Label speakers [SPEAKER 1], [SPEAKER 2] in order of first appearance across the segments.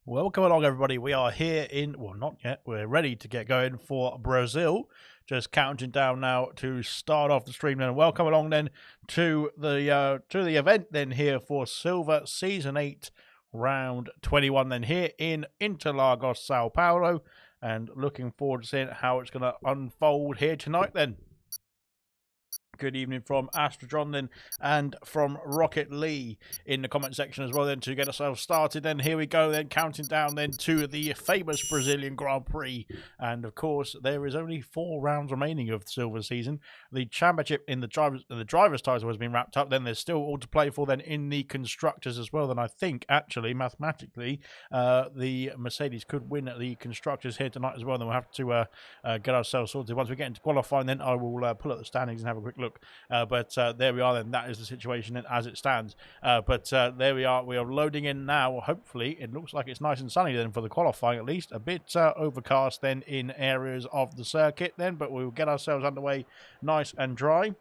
[SPEAKER 1] Welcome along, everybody. We are here in, well, not yet. We're ready to get going for Brazil. Just counting down now to start off the stream. Then welcome along then to the event then here for Silver Season 8 Round 21 then here in Interlagos, Sao Paulo, and looking forward to seeing how it's going to unfold here tonight then. Good evening from Astrodron then, and from Rocket Lee in the comment section as well then, to get ourselves started. Then here we go then, counting down then to the famous Brazilian Grand Prix. And of course there is only 4 rounds remaining of the silver season. The championship in the drivers title has been wrapped up. Then there's still all to play for then in the constructors as well. Then I think actually mathematically the Mercedes could win the constructors here tonight as well. Then we'll have to get ourselves sorted. Once we get into qualifying, then I will pull up the standings and have a quick look. But there we are then. That is the situation as it stands. But there we are. We are loading in now. Hopefully it looks like it's nice and sunny then for the qualifying, at least. A bit overcast then in areas of the circuit then, but we will get ourselves underway nice and dry.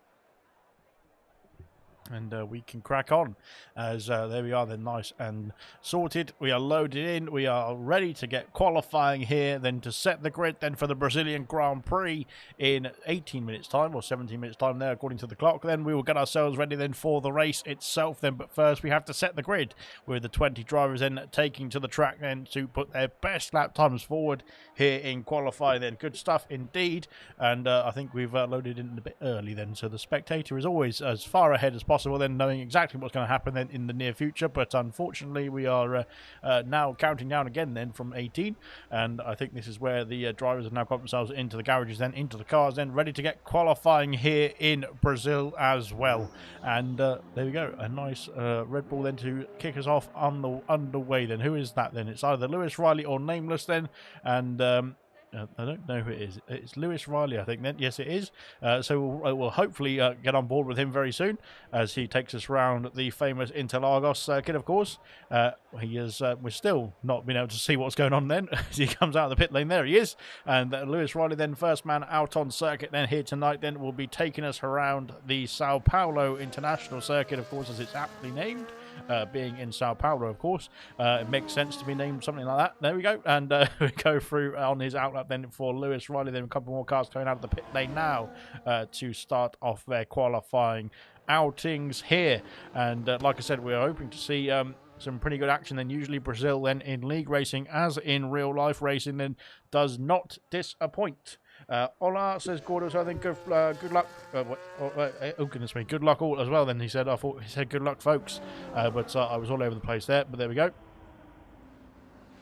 [SPEAKER 1] And we can crack on as there we are then, nice and sorted. We are loaded in. We are ready to get qualifying here then to set the grid then for the Brazilian Grand Prix in 18 minutes time, or 17 minutes time there according to the clock. Then we will get ourselves ready then for the race itself then, but first we have to set the grid with the 20 drivers then taking to the track then to put their best lap times forward here in qualifying then. Good stuff indeed. And I think we've loaded in a bit early then, so the spectator is always as far ahead as possible then, knowing exactly what's going to happen then in the near future. But unfortunately we are now counting down again then from 18, and I think this is where the drivers have now got themselves into the garages then, into the cars then, ready to get qualifying here in Brazil as well. And there we go, a nice Red Bull then to kick us off on the underway then. Who is that then? It's either Lewis Riley or Nameless then, and I don't know who it is. It's Lewis Riley, I think then. Yes, it is. So we'll hopefully get on board with him very soon as he takes us around the famous Interlagos circuit, of course. We're still not been able to see what's going on then as he comes out of the pit lane. There he is. And Lewis Riley then, first man out on circuit then here tonight then, will be taking us around the Sao Paulo International Circuit, of course, as it's aptly named. Being in Sao Paulo, of course, it makes sense to be named something like that. There we go, and we go through on his outlap then for Lewis Riley. Then a couple more cars coming out of the pit lane now to start off their qualifying outings here. And like I said, we're hoping to see some pretty good action then. Usually Brazil then in league racing, as in real life racing, then does not disappoint. Hola, says Gordo, so I think good luck. Oh goodness me, good luck all as well then, he said. I thought he said good luck folks, but I was all over the place there, but there we go.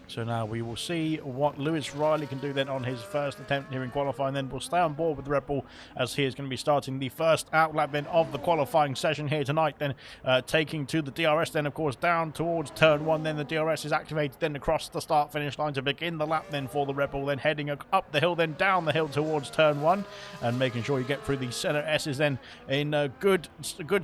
[SPEAKER 1] So now we will see what Lewis Riley can do then on his first attempt here in qualifying. Then we'll stay on board with the Red Bull as he is going to be starting the first outlap then of the qualifying session here tonight. Then taking to the DRS then, of course, down towards turn 1. Then the DRS is activated then across the start finish line to begin the lap then for the Red Bull. Then heading up the hill, then down the hill towards turn 1, and making sure you get through the center S's then in good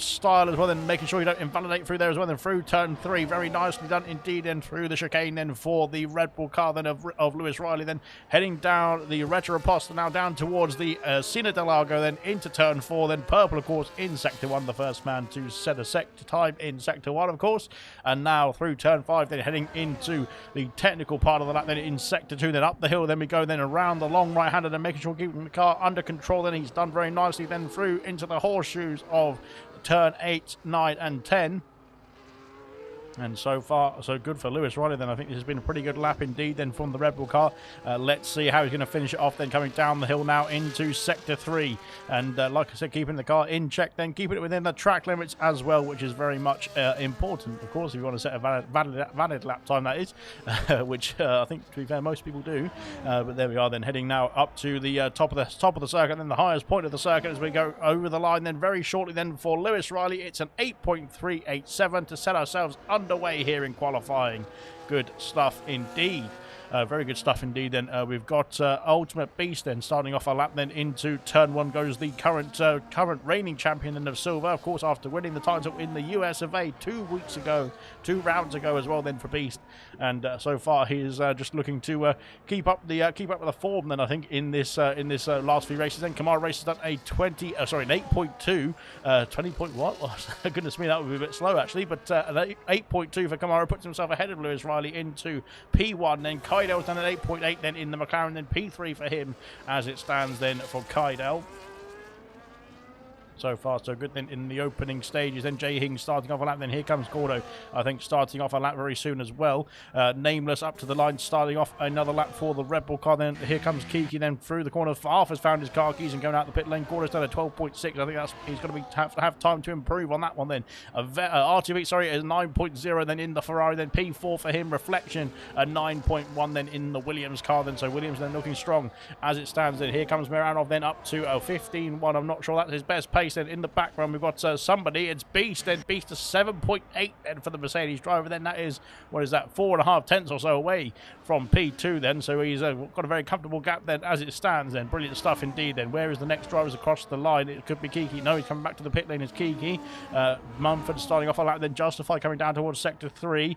[SPEAKER 1] style as well. Then making sure you don't invalidate through there as well. Then through turn 3, very nicely done indeed. And through the chicane then for the Red Bull car then of Lewis Riley, then heading down the Retro Aposta now down towards the Sina del Lago, then into turn 4. Then purple, of course, in sector 1, the first man to set a sector time in sector 1, of course. And now through turn 5, then heading into the technical part of the lap, then in sector 2, then up the hill, then we go then around the long right hander, then making sure keeping the car under control. Then he's done very nicely then through into the horseshoes of turn 8, 9 and 10. And so far, so good for Lewis Riley then. I think this has been a pretty good lap indeed then from the Red Bull car. Let's see how he's going to finish it off then, coming down the hill now into Sector 3. And like I said, keeping the car in check then, keeping it within the track limits as well, which is very much important, of course, if you want to set a valid lap time, that is, which I think, to be fair, most people do. But there we are then, heading now up to the top of the circuit, then the highest point of the circuit as we go over the line then very shortly then for Lewis Riley. It's an 8.387 to set ourselves underway here in qualifying. Good stuff indeed. Very good stuff indeed then. We've got Ultimate Beast then starting off our lap. Then into turn 1 goes the current reigning champion of silver, of course, after winning the title in the US of A 2 rounds ago as well then for Beast. And so far he is just looking to keep up with the form then, I think, in this last few races. Then Kamara races done a 8.2 20.1. Oh, goodness me, that would be a bit slow actually, but an 8.2 for Kamara puts himself ahead of Lewis Riley into P1. Then Kaidel's done an 8.8 then in the McLaren, then P3 for him as it stands then for Kaidel. So far, so good then in the opening stages. Then Jay Hings starting off a lap. Then here comes Gordo, I think, starting off a lap very soon as well. Nameless up to the line, starting off another lap for the Red Bull car. Then here comes Kiki, then through the corner. Farf has found his car keys and going out the pit lane. Gordo's done a 12.6. I think he's going to have time to improve on that one then. RTV, sorry, is 9.0 then in the Ferrari. Then P4 for him. Reflection, a 9.1 then in the Williams car. Then so Williams then looking strong as it stands. Then here comes Miranov then up to 15.1. I'm not sure that's his best pace. Then in the background we've got somebody. It's Beast. Then Beast to 7.8 then for the Mercedes driver. Then that is, what is that, 4.5 tenths or so away from P2 then. So he's got a very comfortable gap then as it stands then. Brilliant stuff indeed then. Where is the next drivers across the line? It could be Kiki. No, he's coming back to the pit lane as Kiki. Mumford starting off a lap. Then Justify coming down towards sector 3.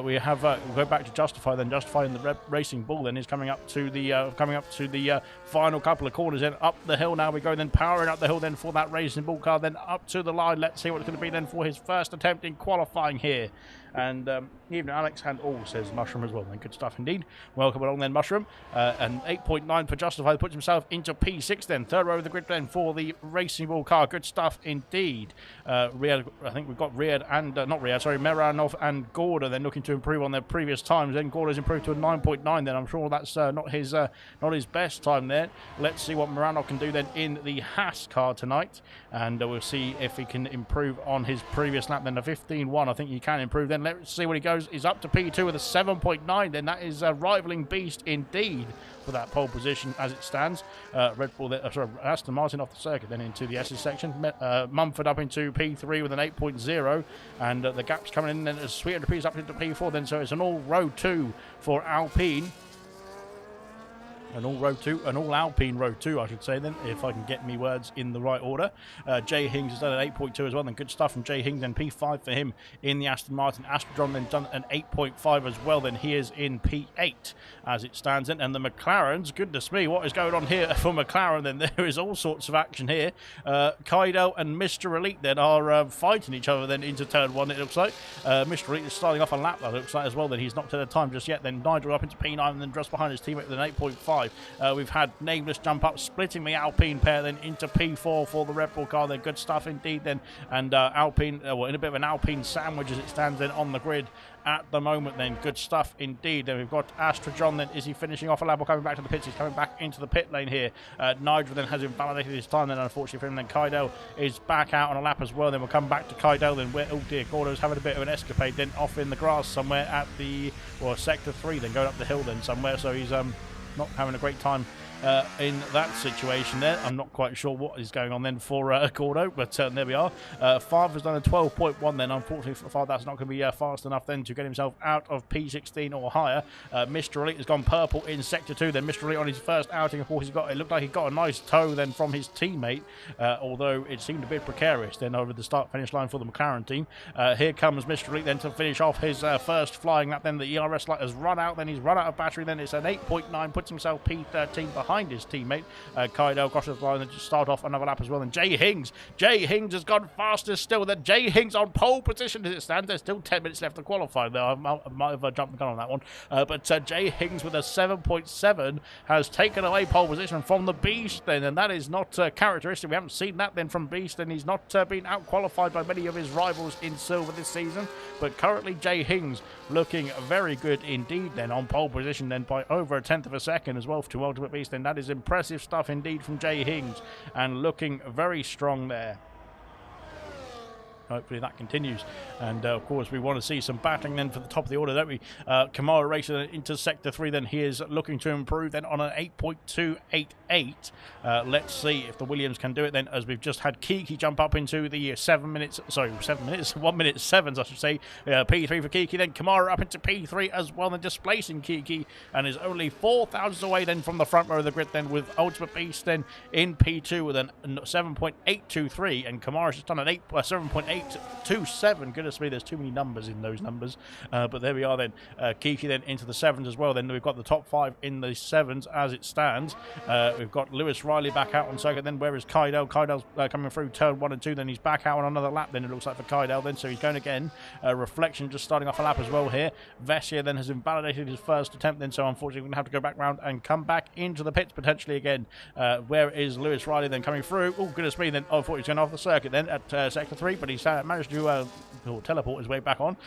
[SPEAKER 1] We have we'll go back to Justify then. Justify in the Racing Bull then is coming up to the final couple of corners. Then up the hill now we go. Then powering up the hill then for that Racing Bull car. Then up to the line. Let's see what it's going to be then for his first attempt in qualifying here. And even Alex Hand says Mushroom as well. Then good stuff indeed. Welcome along then, Mushroom. And 8.9 for Justify, puts himself into P6 then. Third row of the grid then for the Racing Bull car. Good stuff indeed. Riyad, I think we've got Riyad and not Riyad, sorry, Meranov and Gorda then looking to improve on their previous times. Then Gorda's improved to a 9.9 then. I'm sure that's not his best time there. Let's see what Meranov can do then in the Haas car tonight. And we'll see if he can improve on his previous lap then. A 15.1, I think he can improve then. Let's see what he goes. He's up to P2 with a 7.9 then. That is rivaling Beast indeed for that pole position as it stands. Red Bull, Aston Martin off the circuit then into the S's section. Mumford up into P3 with an 8.0, and the gap's coming in then as Sweet Entreprise up into P4 then, so it's an all row 2 for Alpine. An all Alpine row 2, I should say then, if I can get me words in the right order. Jay Hings has done an 8.2 as well, then good stuff from Jay Hings, then P5 for him in the Aston Martin. Astrodron then done an 8.5 as well, then he is in P8 as it stands in. And the McLarens, goodness me, what is going on here for McLaren then? There is all sorts of action here. Kaido and Mr. Elite then are fighting each other then into turn 1, it looks like. Mr. Elite is starting off a lap, that looks like as well, then he's not at a time just yet. Then Nigel up into P9 and then just behind his teammate with an 8.5. We've had Nameless jump up, splitting the Alpine pair then into P4 for the Red Bull car. They're good stuff indeed then. And Alpine, in a bit of an Alpine sandwich as it stands then on the grid at the moment then. Good stuff indeed. Then we've got Astrojon then. Is he finishing off a lap or coming back to the pits? He's coming back into the pit lane here. Nigel then has invalidated his time then, unfortunately for him. Then Kydell is back out on a lap as well. Then we'll come back to Kydell then. Where, oh dear, Gordo's having a bit of an escapade then off in the grass somewhere at the, well, sector 3 then, going up the hill then somewhere. So he's not having a great time in that situation there. I'm not quite sure what is going on then for Gordo, but there we are. Father's done a 12.1 then. Unfortunately for Father, that's not going to be fast enough then to get himself out of P16 or higher. Mr. Elite has gone purple in sector 2 then. Mr. Elite on his first outing, of course, it looked like he got a nice tow then from his teammate, although it seemed a bit precarious then over the start finish line for the McLaren team. Here comes Mr. Elite then to finish off his first flying lap. Then the ERS light has run out, then he's run out of battery, then it's an 8.9, puts himself P13 behind his teammate. Kaido crosses the line and just start off another lap as well. And Jay Hings has gone faster still. Then Jay Hings on pole position as it stands. There's still 10 minutes left to qualify though. I might have jumped the gun on that one. But Jay Hings with a 7.7 has taken away pole position from the Beast then, and that is not characteristic. We haven't seen that then from Beast, and he's not been out qualified by many of his rivals in silver this season. But currently Jay Hings looking very good indeed then on pole position then by over a tenth of a second as well to Ultimate Beast. Then that is impressive stuff indeed from Jay Hings, and looking very strong there. Hopefully that continues. And of course we want to see some battling then for the top of the order, don't we? Kamara racer into sector 3 then. He is looking to improve then on an 8.288. Let's see if the Williams can do it then, as we've just had Kiki jump up into the 1 minute 7s I should say. P3 for Kiki, then Kamara up into P3 as well, then displacing Kiki, and is only 4 thousandths away then from the front row of the grid then, with Ultimate Beast then in P2 with an 7.823, and Kamara's just done an 7.8 2.7. Goodness me, there's too many numbers in those numbers. But there we are then. Kiki then into the 7s as well. Then we've got the top 5 in the 7s as it stands. We've got Lewis Riley back out on circuit. Then where is Kydell? Kydell's coming through turn 1 and 2. Then he's back out on another lap. Then it looks like for Kydell. Then so he's going again. Reflection just starting off a lap as well here. Vessia then has invalidated his first attempt. Then so unfortunately we're going to have to go back round and come back into the pits potentially again. Where is Lewis Riley then coming through? Oh goodness me! Then I thought he was going off the circuit then at sector 3, but he's managed to teleport his way back on.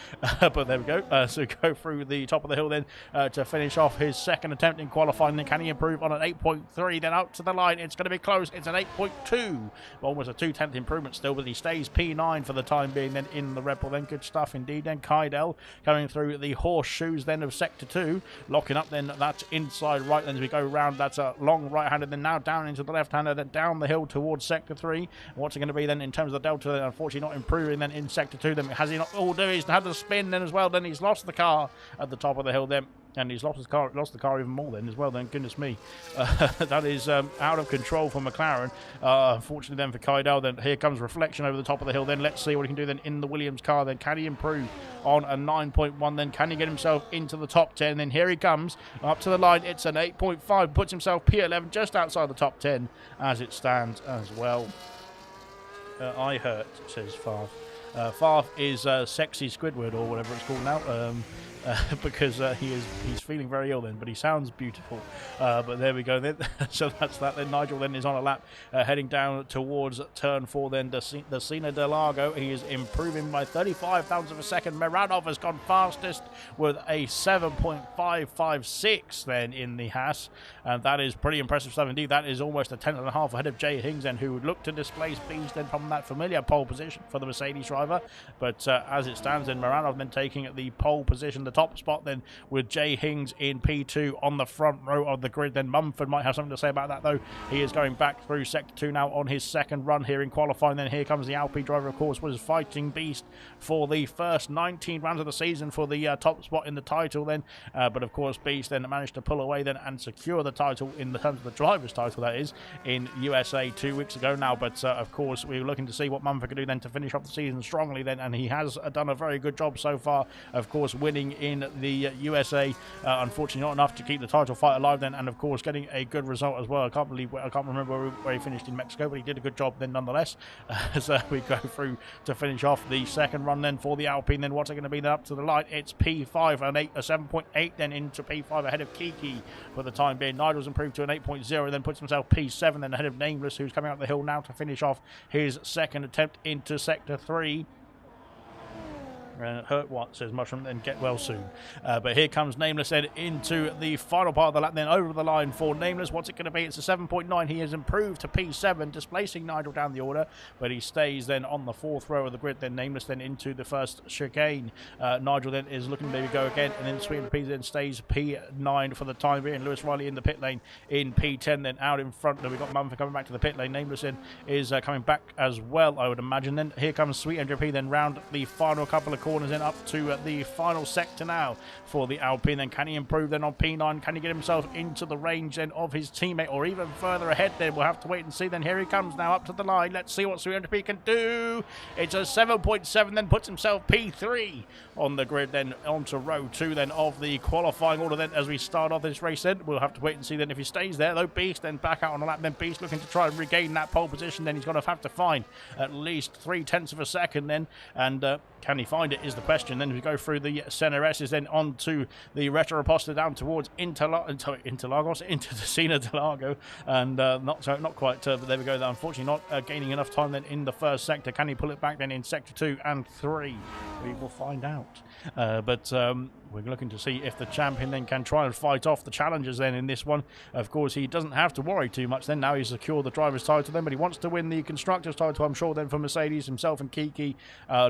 [SPEAKER 1] But there we go. So go through the top of the hill then to finish off his second attempt in qualifying. Then can he improve on an 8.3? Then out to the line. It's going to be close. It's an 8.2. Almost a 2/10 improvement still, but he stays P9 for the time being then in the Red Bull. Then good stuff indeed. Then Kydell coming through the horseshoes then of sector 2, locking up then that's inside right. Then as we go round, that's a long right-hander. Then now down into the left-hander. Then down the hill towards sector 3. What's it going to be then in terms of the delta? Then unfortunately not improving then in sector 2. Then has he not? Oh, no, he's had the spin then as well. Then he's lost the car at the top of the hill then. And he's lost the car even more then as well. Then goodness me, that is out of control for McLaren. Unfortunately then for Kydell. Then here comes Reflection over the top of the hill. Then let's see what he can do then in the Williams car. Then can he improve on a 9.1? Then can he get himself into the top 10? Then here he comes up to the line. It's an 8.5. Puts himself P11 just outside the top 10 as it stands as well. I hurt, says Farf. Farf is Sexy Squidward or whatever it's called now. Because he's feeling very ill then, but he sounds beautiful. But there we go then. So that's that. Then Nigel then is on a lap heading down towards turn 4 then. Decina De Largo, he is improving by 35 thousandths of a second. Meranov has gone fastest with a 7.556 then in the Haas, and that is pretty impressive stuff indeed. That is almost a 10.5 ahead of Jay Hings then, who would look to displace Beast then from that familiar pole position for the Mercedes driver. But as it stands then, Meranov then taking the pole position, the top spot then, with Jay Hings in P2 on the front row of the grid. Then Mumford might have something to say about that though. He is going back through sector 2 now on his second run here in qualifying. Then here comes the Alpine driver, of course, was fighting Beast for the first 19 rounds of the season for the top spot in the title then. But of course Beast then managed to pull away then and secure the title in the terms of the driver's title, that is, in USA 2 weeks ago now. But of course we were looking to see what Mumford could do then to finish off the season strongly then, and he has done a very good job so far, of course, winning in the USA. Unfortunately not enough to keep the title fight alive then, and of course getting a good result as well. I can't remember where he finished in Mexico, but he did a good job then nonetheless. So we go through to finish off the second run then for the Alpine. Then what's it going to be then up to the light? It's P5 and a 7.8 then into P5 ahead of Kiki for the time being. Nigel's improved to an 8.0, then puts himself P7 then ahead of Nameless, who's coming up the hill now to finish off his second attempt into sector 3. Hurt what, says Mushroom, then get well soon. But here comes Nameless then into the final part of the lap, then over the line for Nameless. What's it going to be? It's a 7.9. He has improved to P7, displacing Nigel down the order, but he stays then on the fourth row of the grid. Then Nameless then into the first chicane. Nigel then is looking to go again, and then Sweet P then stays P9 for the time being. Lewis Riley in the pit lane in P10, then out in front. Then we've got Mumford coming back to the pit lane. Nameless then is coming back as well, I would imagine. Then here comes Sweet MJP then round the final couple of corners then up to the final sector now for the Alpine. Then can he improve then on P9? Can he get himself into the range then of his teammate, or even further ahead? Then we'll have to wait and see. Then here he comes now up to the line. Let's see what 300p can do. It's a 7.7, then puts himself P3 on the grid, then onto row 2 then of the qualifying order then as we start off this race. Then we'll have to wait and see then if he stays there though. Beast then back out on the lap. Then Beast looking to try and regain that pole position. Then he's going to have to find at least 0.3 of a second then, and can he find it is the question. Then we go through the Cenareses then onto the Retro Reposta down towards Interlagos, into the Cena de Largo, and not quite, but there we go. Unfortunately not gaining enough time then in the first sector. Can he pull it back then in sector 2 and 3? We will find out. But we're looking to see if the champion then can try and fight off the challengers then in this one. Of course, he doesn't have to worry too much then. Now he's secured the driver's title then, but he wants to win the constructor's title, I'm sure, then for Mercedes. Himself and Kiki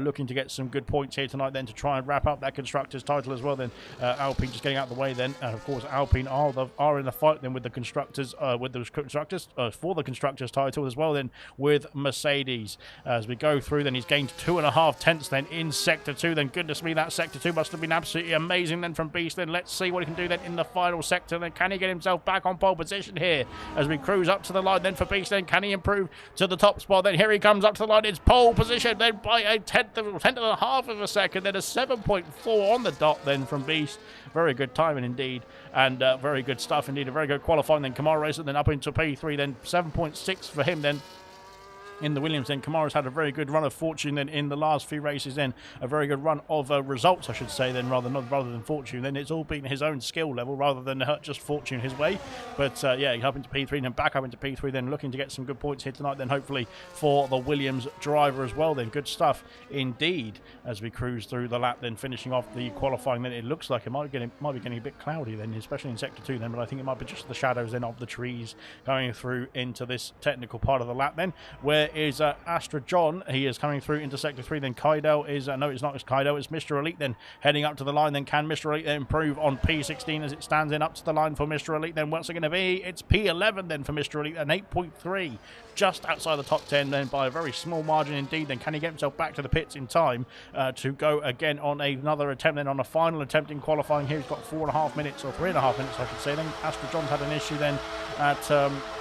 [SPEAKER 1] looking to get some good points here tonight then to try and wrap up that constructor's title as well then. Alpine just getting out of the way then, and of course Alpine are in the fight then with the constructors for the constructor's title as well then with Mercedes. As we go through then, he's gained 2.5 tenths then in sector Sector 2. Then goodness me, that Sector 2 must have been absolutely amazing then from Beast. Then let's see what he can do then in the final sector. Then can he get himself back on pole position here as we cruise up to the line then for Beast? Then can he improve to the top spot? Then here he comes up to the line. It's pole position then by a tenth and a half of a second. Then a 7.4 on the dot then from Beast. Very good timing indeed, and very good stuff indeed. A very good qualifying. Then Kamara Racer then up into P3. Then 7.6 for him then. In the Williams, then Kamara's had a very good run of fortune then in the last few races, then a very good run of results, I should say, then rather than fortune. Then it's all been his own skill level rather than just fortune his way. But yeah, up into P3 and then back up into P3, then looking to get some good points here tonight, then hopefully for the Williams driver as well. Then good stuff indeed as we cruise through the lap, then finishing off the qualifying. Then it looks like it might be getting a bit cloudy then, especially in sector 2 then, but I think it might be just the shadows then of the trees going through into this technical part of the lap then, where is Astra John. He is coming through into sector 3. Then Kaido is no, it's not, it's Kaido, it's Mr. Elite then heading up to the line. Then can Mr. Elite then improve on P16 as it stands in up to the line for Mr. Elite? Then what's it going to be? It's P11 then for Mr. Elite, an 8.3 just outside the top 10 then by a very small margin indeed. Then can he get himself back to the pits in time to go again on another attempt, then on a final attempt in qualifying here? He's got 4.5 minutes or 3.5 minutes I should say. Then Astra John's had an issue then at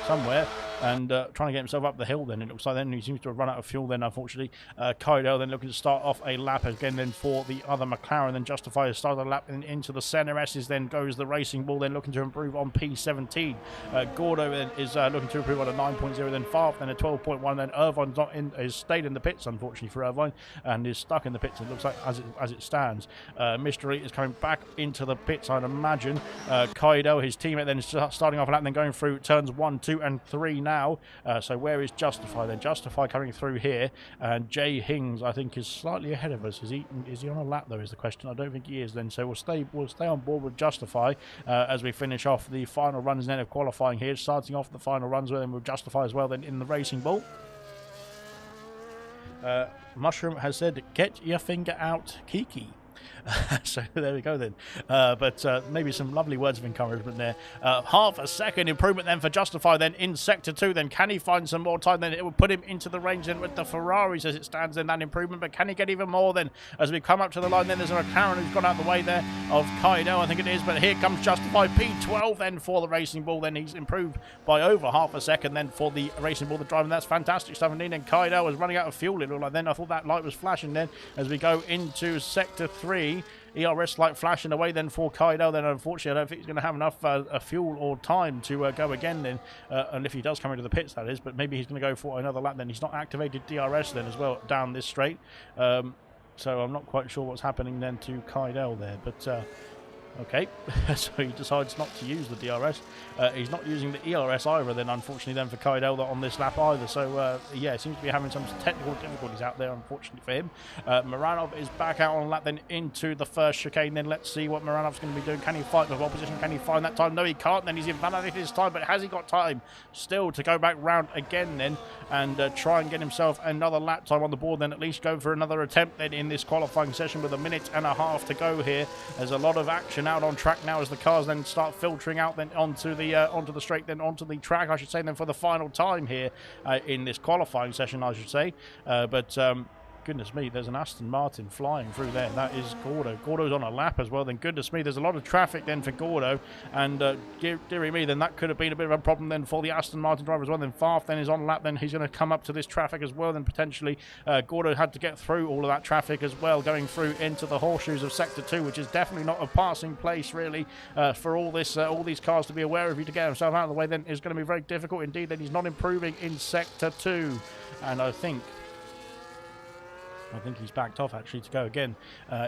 [SPEAKER 1] somewhere and trying to get himself up the hill. Then it looks like then he seems to have run out of fuel then, unfortunately. Kaido then looking to start off a lap again then for the other McLaren. Then Justify has started a lap into the center S's. Then goes the Racing Bull then looking to improve on P17. Gordo then is looking to improve on a 9.0, then Farf then a 12.1. Then Irvine's not in, has stayed in the pits unfortunately for Irvine and is stuck in the pits, it looks like, as it stands. Mr. Elite is coming back into the pits, I'd imagine. Kaido, his teammate, then is starting off a lap and then going through turns 1, 2 and 3 now. So where is Justify then? Justify coming through here, and Jay Hings I think is slightly ahead of us. Is he on a lap though is the question? I don't think he is then, so we'll stay on board with Justify as we finish off the final runs then of qualifying here, starting off the final runs with him with Justify as well then in the Racing Bull. Mushroom has said, get your finger out, Kiki. So there we go then. But maybe some lovely words of encouragement there. Half a second improvement then for Justify then in sector 2. Then can he find some more time? Then it will put him into the range then with the Ferraris as it stands in that improvement. But can he get even more then as we come up to the line? Then there's a McLaren who's gone out the way there of Kaido, I think it is. But here comes Justify, P12 then for the Racing Bull. Then he's improved by over half a second then for the Racing Bull, the driver. And that's fantastic stuff indeed. And Kaido was running out of fuel. It looked like then. I thought that light was flashing then as we go into sector 3. ERS light flashing away then for Kaido. Then unfortunately I don't think he's going to have enough fuel or time to go again then, and if he does come into the pits that is, but maybe he's going to go for another lap then. He's not activated DRS then as well down this straight, so I'm not quite sure what's happening then to Kaido there, but okay. So he decides not to use the DRS. He's not using the ERS either then, unfortunately then for Kaido on this lap either. So yeah, seems to be having some technical difficulties out there, unfortunately for him. Maranov is back out on lap then into the first chicane. Then let's see what Maranov's going to be doing. Can he fight with opposition? Can he find that time? No, he can't. Then he's invalidated his time, but has he got time still to go back round again then and try and get himself another lap time on the board? Then at least go for another attempt then in this qualifying session with 1.5 minutes to go here. There's a lot of action out on track now as the cars then start filtering out then onto the straight, then onto the track I should say, then for the final time here in this qualifying session I should say. But goodness me, there's an Aston Martin flying through there. That is Gordo. Gordo's on a lap as well. Then goodness me, there's a lot of traffic then for Gordo. And dearie me, then that could have been a bit of a problem then for the Aston Martin driver as well. Then Farf then is on a lap. Then he's going to come up to this traffic as well. Then potentially Gordo had to get through all of that traffic as well, going through into the horseshoes of Sector 2, which is definitely not a passing place really for all these cars to be aware of. You to get himself out of the way then is going to be very difficult indeed. Then he's not improving in Sector 2. And I think he's backed off actually to go again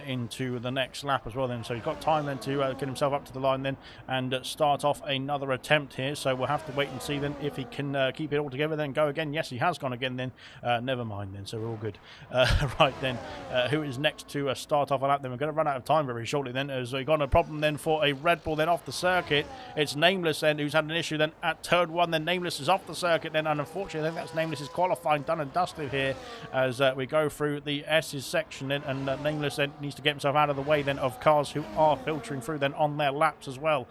[SPEAKER 1] into the next lap as well then. So he's got time then to get himself up to the line then and start off another attempt here. So we'll have to wait and see then if he can keep it all together then go again. Yes, he has gone again then. Never mind then, so we're all good. Right then, who is next to start off a lap then? We're going to run out of time very shortly then, as we've got a problem then for a Red Bull then off the circuit. It's Nameless then who's had an issue then at turn 1. Then Nameless is off the circuit then, and unfortunately I think that's Nameless's qualifying done and dusted here as we go through the the S's section then, and Nameless then needs to get himself out of the way then of cars who are filtering through then on their laps as well.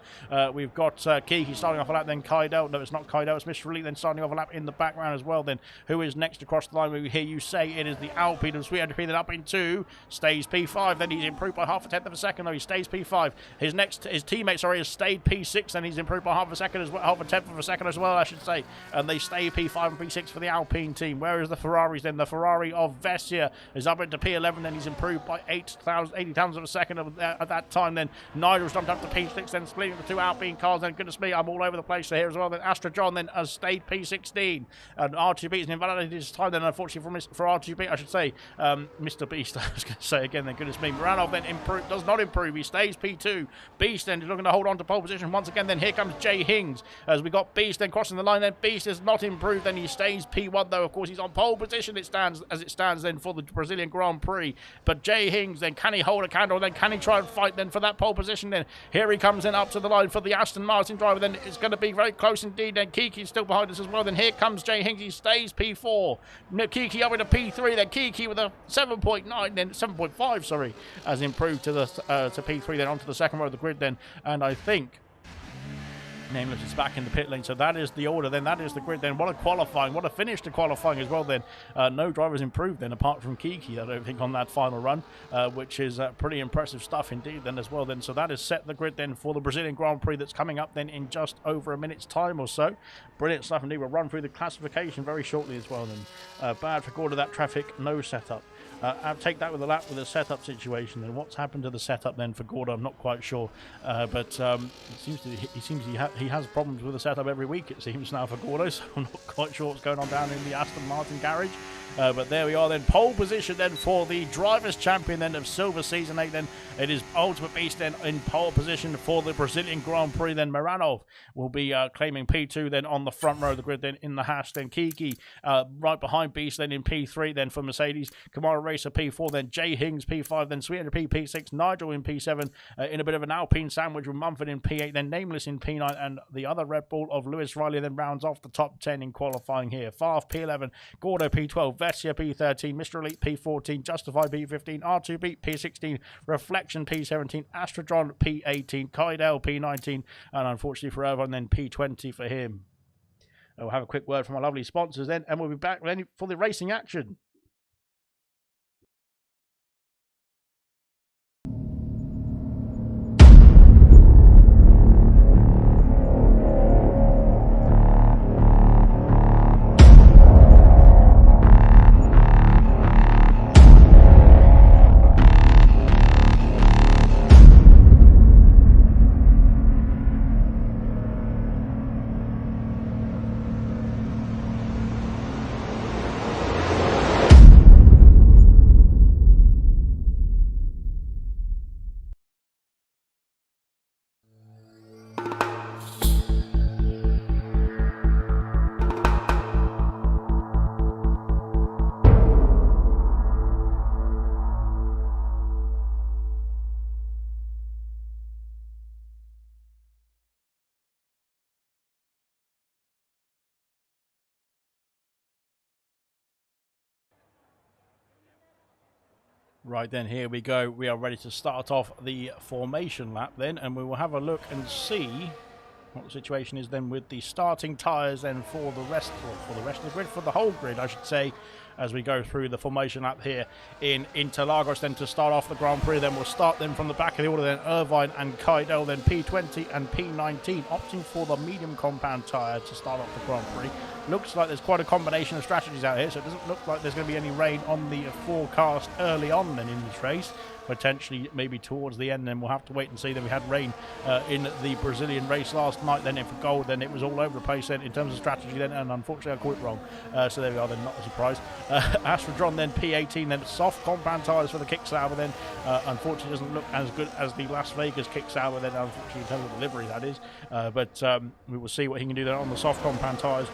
[SPEAKER 1] We've got Kiki starting off a lap, then Kaidel. No, it's not Kaidel, it's Mr. Elite then starting off a lap in the background as well then. Who is next across the line? We hear you say it is the Alpine of Sweet P, then up in 2, stays P5, then he's improved by half a tenth of a second, though he stays P5. His teammate, has stayed P6, then he's improved by half a second as well, half a tenth of a second as well, I should say. And they stay P5 and P6 for the Alpine team. Where is the Ferraris then? The Ferrari of Vessia is up into P11, then he's improved by 80 thousandths of a second at that time. Then Nigel's jumped up to P6, then splitting the two Alpine cars. Then goodness me, I'm all over the place here as well. Then Astra John then has stayed P16, and R2B has invalidated his time. Then unfortunately for R2B, I should say, Mr. Beast. I was going to say again. Then goodness me, Moranov then does not improve. He stays P2. Beast then is looking to hold on to pole position once again. Then here comes Jay Hings as we got Beast then crossing the line. Then Beast is not improved. Then he stays P1 though. Of course, he's on pole position. It stands then for the Brazilian Grand Prix. But Jay Hings then, can he hold a candle? Then can he try and fight then for that pole position? Then here he comes then up to the line for the Aston Martin driver. Then it's going to be very close indeed. Then Kiki's still behind us as well. Then here comes Jay Hings. He stays P4. Kiki up into P3. Then Kiki with a 7.9, then 7.5, sorry, has improved to P3, then onto the second row of the grid then. And I think Nameless is back in the pit lane, so that is the order then, that is the grid then. What a qualifying, what a finish to qualifying as well then. No drivers improved then apart from Kiki, I don't think, on that final run, which is pretty impressive stuff indeed then as well then. So that has set the grid then for the Brazilian Grand Prix that's coming up then in just over a minute's time or so. Brilliant stuff indeed. We'll run through the classification very shortly as well then. Bad for Gorda, that traffic, no setup. I'll take that with a lap with a setup situation. Then what's happened to the setup then for Gorda? I'm not quite sure, but it seems he has problems with the setup every week. It seems now for Gorda, so I'm not quite sure what's going on down in the Aston Martin garage. But there we are then, pole position then for the drivers' champion then of Silver Season 8 then. It is Ultimate Beast then in pole position for the Brazilian Grand Prix. Then Moranov will be claiming P2 then on the front row of the grid then in the hash. Then Kiki right behind Beast then in P3 then for Mercedes. Kamara Racer P4, then Jay Hings P5, then Sweet P6, Nigel in P7, in a bit of an Alpine sandwich with Mumford in P8, then Nameless in P9, and the other Red Bull of Lewis Riley then rounds off the top 10 in qualifying here. Farf P11, Gordo P12, Vessia P13, Mr. Elite P14, Justify P15, R2B P16, Reflection P17, Astrodron P18, Kaidel P19, and unfortunately for Irvine then P20 for him. We'll have a quick word from our lovely sponsors then, and we'll be back for the racing action. Right then, here we go. We are ready to start off the formation lap then, and we will have a look and see what the situation is then with the starting tyres then for the rest of the grid, for the whole grid, I should say, as we go through the formation lap here in Interlagos then to start off the Grand Prix. Then we'll start them from the back of the order then. Irvine and Kaidel then P20 and P19, opting for the medium compound tyre to start off the Grand Prix. Looks like there's quite a combination of strategies out here, so it doesn't look like there's going to be any rain on the forecast early on then in this race. Potentially maybe towards the end, then we'll have to wait and see. Then we had rain in the Brazilian race last night then for gold, then it was all over the place then in terms of strategy then, and unfortunately I caught it wrong, so there we are then, not a surprise. Astrodron then P18, then soft compound tyres for the kick salver then, unfortunately doesn't look as good as the Las Vegas kick salver then, unfortunately in terms of delivery that is, but we will see what he can do then on the soft compound tyres.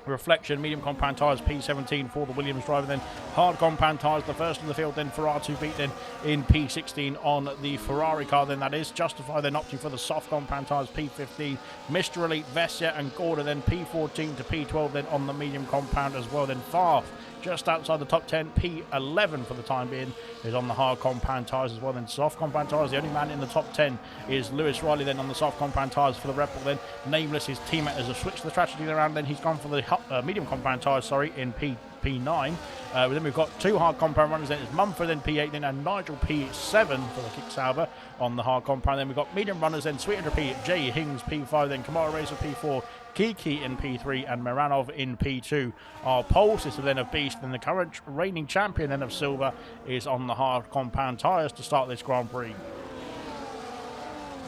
[SPEAKER 1] Reflection, medium compound tyres, P17 for the Williams driver, then hard compound tyres, the first in the field then for R2B, then in P16 on the Ferrari car, then that is Justify, then opting for the soft compound tyres, P15, Mr. Elite, Vessia and Gorda, then P14 to P12 then on the medium compound as well, then Farf just outside the top 10. P11 for the time being is on the hard compound tyres as well. Then soft compound tyres, the only man in the top 10 is Lewis Riley then on the soft compound tyres for the Red Bull. Then Nameless, his teammate, has switched the strategy around. Then he's gone for the medium compound tyres, in P9. Then we've got two hard compound runners. Then it's Mumford then P8 then, and Nigel P7 for the kick Sauber on the hard compound. Then we've got medium runners, then Sweet P, Jay Hings P5, then Kamara Racer P4, Kiki in P3 and Miranov in P2. Our pole system then of Beast, and the current reigning champion then of Silver is on the hard compound tyres to start this Grand Prix.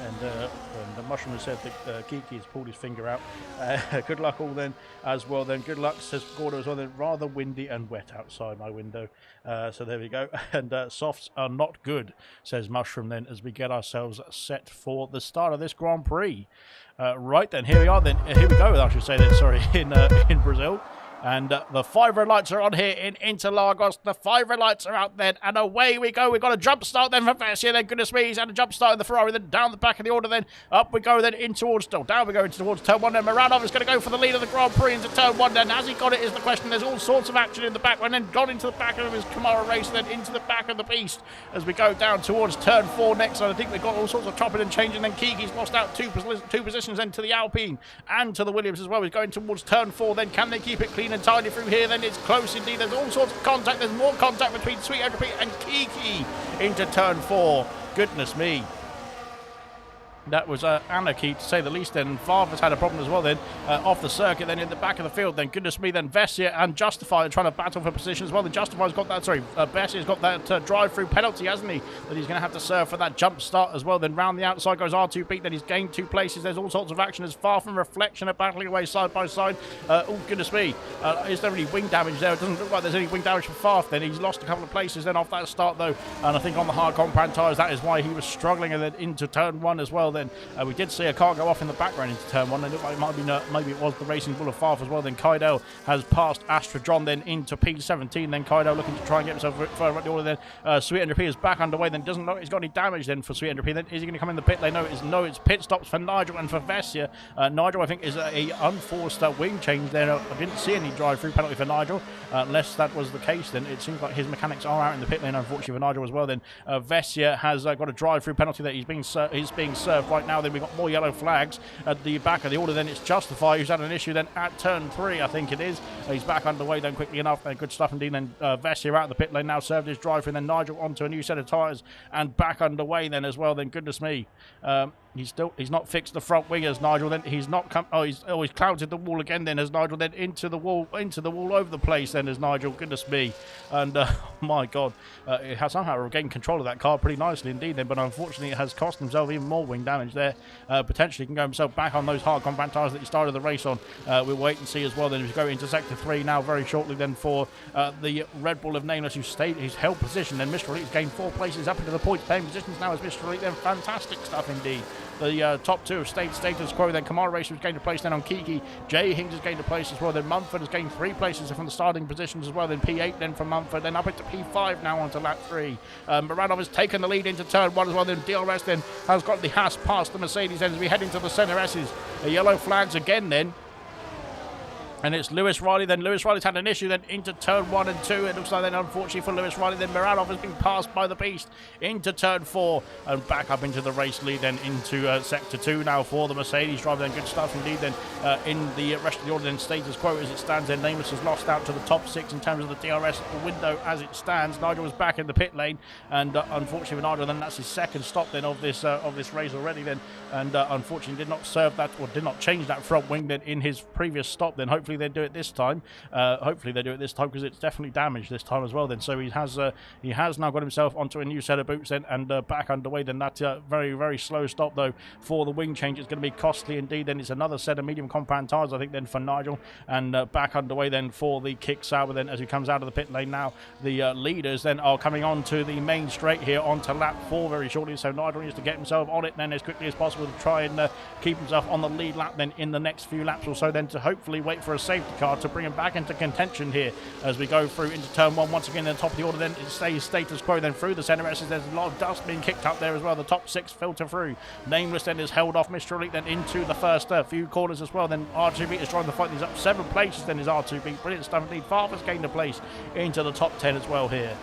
[SPEAKER 1] And the Mushroom has said that Kiki has pulled his finger out. Good luck all then as well then. Good luck, says Gordo as well then. Rather windy and wet outside my window. So there we go. And softs are not good, says Mushroom then, as we get ourselves set for the start of this Grand Prix. Right then, here we are then. Here we go, I should say then, sorry, in Brazil. And the 5 red lights are on here in Interlagos. The 5 red lights are out then, and away we go. We've got a jump start then for Vessia. Then goodness me, he's had a jump start in the Ferrari. Then down the back of the order. Then up we go. Then in towards down we go into towards turn 1. Then Miranov is going to go for the lead of the Grand Prix into turn 1. Then has he got it is the question. There's all sorts of action in the back. And then gone into the back of his Kamara Racer. Then into the back of the Beast as we go down towards turn 4 next. And I think we've got all sorts of chopping and changing. Then Kiki's lost out two positions then to the Alpine and to the Williams as well. He's going towards turn 4. Then can they keep it clean and tidy through here? Then it's close indeed. There's all sorts of contact. There's more contact between Sweet and Kiki into turn 4. Goodness me. That was anarchy, to say the least. Then Farver's had a problem as well then, off the circuit, then in the back of the field. Then goodness me, then Vessia and Justify are trying to battle for position as well. Then Justify's got that, Vessia's got that drive-through penalty, hasn't he? That he's going to have to serve for that jump start as well. Then round the outside goes R2 Pete, then he's gained 2 places. There's all sorts of action as Far from Reflection are battling away side by side. Oh goodness me, is there any wing damage there? It doesn't look like there's any wing damage for Farf. Then he's lost a couple of places then off that start though, and I think on the hard compound tyres that is why he was struggling. And then into turn 1 as well then. We did see a car go off in the background into turn 1. It looked like it might be maybe it was the Racing Bull of Farf as well. Then Kaido has passed Astrodron then into P17. Then Kaido looking to try and get himself further up the order. Then Sweet P is back underway. Then doesn't look he's got any damage then for Sweet P. Then is he going to come in the pit lane? No, it's pit stops for Nigel and for Vessia. Nigel I think is a unforced wing change there. I didn't see any drive-through penalty for Nigel. Unless that was the case, then it seems like his mechanics are out in the pit lane, unfortunately for Nigel as well. Then Vessia has got a drive-through penalty that he's being served right now. Then we've got more yellow flags at the back of the order. Then it's Justify who's had an issue then at turn 3, I think it is. He's back underway then quickly enough. Good stuff indeed. Then Vessia out of the pit lane now, served his drive-through. Then Nigel onto a new set of tyres and back underway then as well. Then goodness me. He's not fixed the front wing as Nigel. Then he's not come. He's clouded the wall again. Then as Nigel then into the wall over the place. Then as Nigel, goodness me, and my God, it has somehow regained control of that car pretty nicely indeed. Then, but unfortunately, it has cost himself even more wing damage there. Potentially can go himself back on those hard compound tyres that he started the race on. We'll wait and see as well. Then we go into sector 3 now very shortly. Then for the Red Bull of Nameless, who's held position. Then Mr. Elite's gained 4 places up into the points paying positions now as Mr. Elite. Then fantastic stuff indeed. The top 2 have stayed status quo. Then Kamara Racer has gained a place then on Kiki. Jay Hings has gained a place as well. Then Mumford has gained 3 places from the starting positions as well. Then P8 then from Mumford. Then up into P5 now onto lap 3. Miranov has taken the lead into turn 1 as well. Then DRS then has got the Haas past the Mercedes then as we head into the centre S's. The yellow flags again then. And it's Lewis Riley. Then Lewis Riley's had an issue then into turn 1 and 2. It looks like then unfortunately for Lewis Riley, then Miranov has been passed by the Beast into turn 4 and back up into the race lead then into sector 2 now for the Mercedes driver. Then good stuff indeed. Then in the rest of the order then status quo as it stands. Then Nameless has lost out to the top 6 in terms of the DRS window as it stands. Nigel was back in the pit lane, and unfortunately for Nigel then that's his second stop then of this race already then, and unfortunately did not serve that or did not change that front wing then in his previous stop. Then hopefully they do it this time. Because it's definitely damaged this time as well. Then so he has now got himself onto a new set of boots then and back underway. Then that very very slow stop though for the wing change is going to be costly indeed. Then it's another set of medium compound tyres I think then for Nigel, and back underway then for the kick Sauber then as he comes out of the pit lane now. The leaders then are coming on to the main straight here onto lap 4 very shortly. So Nigel needs to get himself on it then as quickly as possible to try and keep himself on the lead lap then in the next few laps or so then to hopefully wait for a safety car to bring him back into contention here as we go through into turn 1 once again. In the top of the order then it stays status quo then through the centre S's. There's a lot of dust being kicked up there as well. The top 6 filter through. Nameless then is held off Mr. Elite then into the first few corners as well. Then R2B is trying to fight these up 7 places then is R2B. Brilliant stuff indeed. Farmer's gained a place into the top 10 as well here.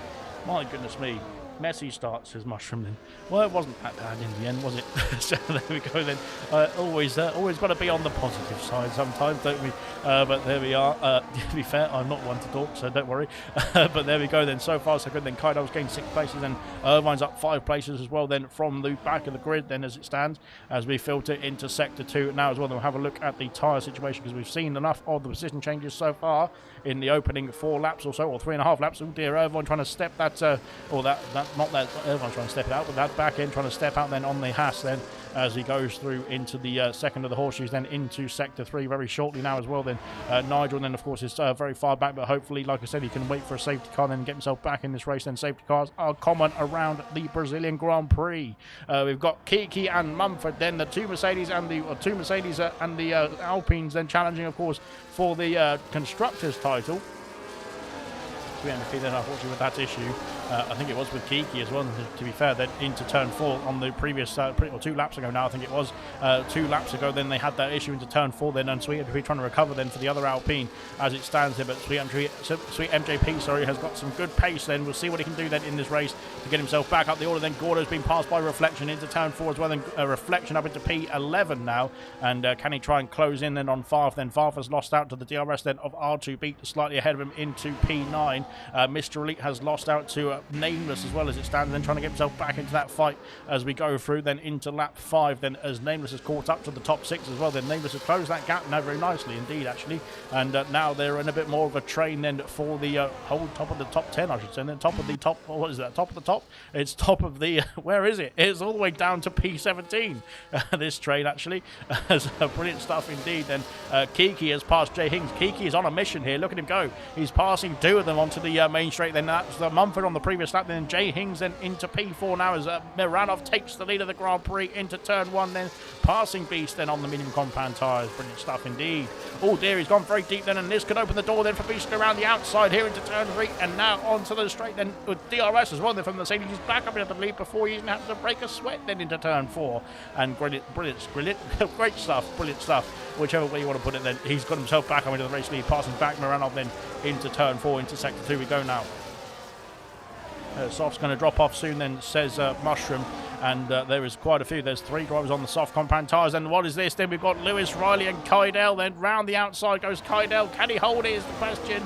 [SPEAKER 1] My goodness me. Messy start, says Mushroom then. Well, it wasn't that bad in the end, was it? So there we go then. Always got to be on the positive side sometimes, don't we? But there we are. To be fair, I'm not one to talk, so don't worry. But there we go then. So far, so good. Then Kaido's gained 6 places, and Irvine's up 5 places as well then from the back of the grid then as it stands, as we filter into Sector 2 now as well. Then we'll have a look at the tyre situation because we've seen enough of the position changes so far in the opening 4 laps or so, or 3.5 laps. Oh dear, Irvine trying to step that, not that Irvine's trying to step it out, but that back end trying to step out then on the Haas then as he goes through into the second of the horseshoes, then into Sector 3 very shortly now as well. Then Nigel then of course is very far back, but hopefully, like I said, he can wait for a safety car then get himself back in this race. Then safety cars are common around the Brazilian Grand Prix. We've got Kiki and Mumford, then the 2 Mercedes and the Alpines then challenging of course for the Constructors title. We had to then unfortunately with that issue. I think it was with Kiki as well, to be fair, then into turn 4 on the previous, or 2 laps ago now, I think it was 2 laps ago, then they had that issue into turn 4 then, and Sweet MJP trying to recover then for the other Alpine as it stands here, but Sweet MJP has got some good pace then. We'll see what he can do then in this race to get himself back up the order. Then Gordo's been passed by Reflection into turn 4 as well, then Reflection up into P11 now, and can he try and close in then on Farf? Then Farf has lost out to the DRS then of R2B, slightly ahead of him into P9. Mr. Elite has lost out to Nameless as well as it stands, then trying to get himself back into that fight as we go through then into lap 5 then as Nameless has caught up to the top 6 as well. Then Nameless has closed that gap now very nicely indeed actually, and now they're in a bit more of a train then for the whole top of the top 10 I should say. And then top of the top, what is that, top of the top? It's top of the where is it? It's all the way down to P17 this train actually. Brilliant stuff indeed. Then Kiki has passed Jay Hings. Kiki is on a mission here, look at him go. He's passing 2 of them onto the main straight. Then that's the Mumford on the previous lap. Then Jay Hings then into P4 now as Miranov takes the lead of the Grand Prix into turn 1. Then passing Beast then on the medium compound tyres. Brilliant stuff indeed. Oh dear, he's gone very deep then, and this could open the door then for Beast around the outside here into turn 3, and now onto the straight then with DRS as well then from the Mercedes. He's back up into the lead before he even has to break a sweat then into turn 4. And brilliant great stuff, brilliant stuff, whichever way you want to put it. Then he's got himself back up into the race lead, passing back Miranov then into turn 4 into Sector 2 we go now. Soft's going to drop off soon then, says Mushroom, and there is quite a few. There's 3 drivers on the soft compound tyres, and what is this? Then we've got Lewis, Riley and Kydell. Then round the outside goes Kydell. Can he hold it is the question.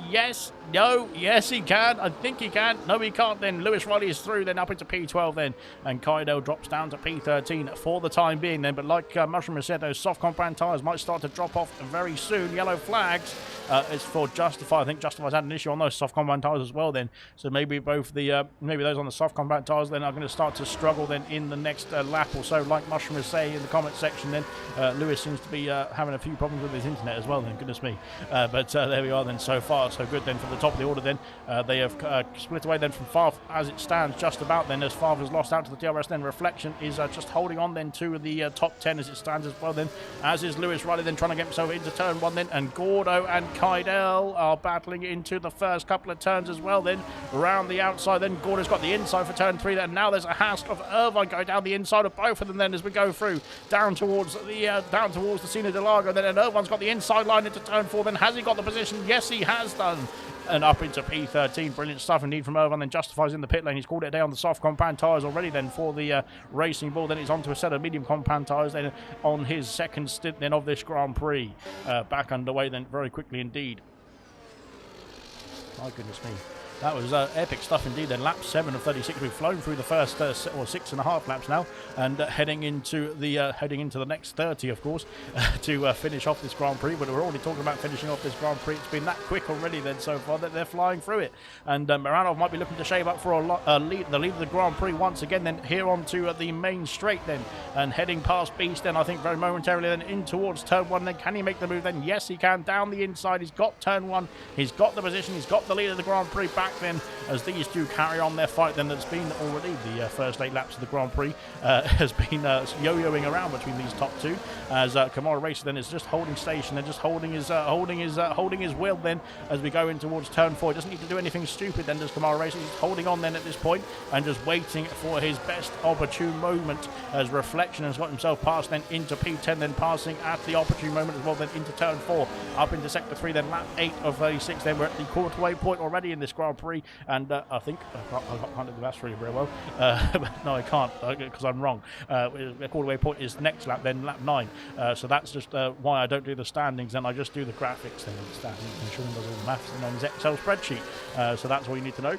[SPEAKER 1] Yes, no, yes he can. I think he can. No, he can't. Then Lewis Riley is through, then up into P12 then, and Kydell drops down to P13 for the time being then. But like Mushroom has said, those soft compound tyres might start to drop off very soon. Yellow flags is for Justify. I think Justify's had an issue on those soft compound tyres as well then. So maybe both the maybe those on the soft compound tyres then are going to start to struggle then in the next lap or so. Like Mushroom is saying in the comment section then, Lewis seems to be having a few problems with his internet as well then, goodness me. But there we are then, so far so good then for the top of the order then. They have split away then from Favre as it stands just about then, as Favre has lost out to the DRS. Then Reflection is just holding on then to the top 10 as it stands as well then, as is Lewis Riley then trying to get himself into turn 1 then, and Gordo and Kydell are battling into the first couple of turns as well then. Around the outside then, Gordo's got the inside for turn 3 then. Now there's a hask of Irvine going down the inside of both of them then as we go through down towards the Cena de Lago then, and Irvine's got the inside line into turn 4 then. Has he got the position? Yes, he has done. And up into P13. Brilliant stuff indeed from Irvine. Then Justifies in the pit lane. He's called it a day on the soft compound tyres already then for the Racing Bull. Then he's onto a set of medium compound tyres then on his second stint then of this Grand Prix. Back underway then very quickly indeed. My goodness me. That was epic stuff indeed. Then lap 7 of 36. We've flown through the first or 6.5 laps now, and heading into the next 30, of course, to finish off this Grand Prix. But we're already talking about finishing off this Grand Prix. It's been that quick already then so far that they're flying through it. And Miranov might be looking to shave up for the lead of the Grand Prix once again. Then here onto the main straight then, and heading past Beast then, I think very momentarily then in towards turn 1. Then can he make the move? Then yes, he can. Down the inside, he's got turn 1. He's got the position. He's got the lead of the Grand Prix back back then as these two carry on their fight then that's been already the first 8 laps of the Grand Prix has been yo-yoing around between these top two as Kamara Racer then is just holding station and just holding his will then as we go in towards turn 4. He doesn't need to do anything stupid then, does Kamara Racer. He's holding on then at this point and just waiting for his best opportune moment as Reflection has got himself past then into P10, then passing at the opportune moment as well then into turn 4, up into sector 3, then lap 8 of 36. Then we're at the quarterway point already in this Grand Prix, and I think I can't do the maths really very well. No, I can't because I'm wrong. The quarterway point is the next lap, then lap 9. So that's just why I don't do the standings, and I just do the graphics then. The standings, and Sean does all the maths and on his Excel spreadsheet. So that's all you need to know.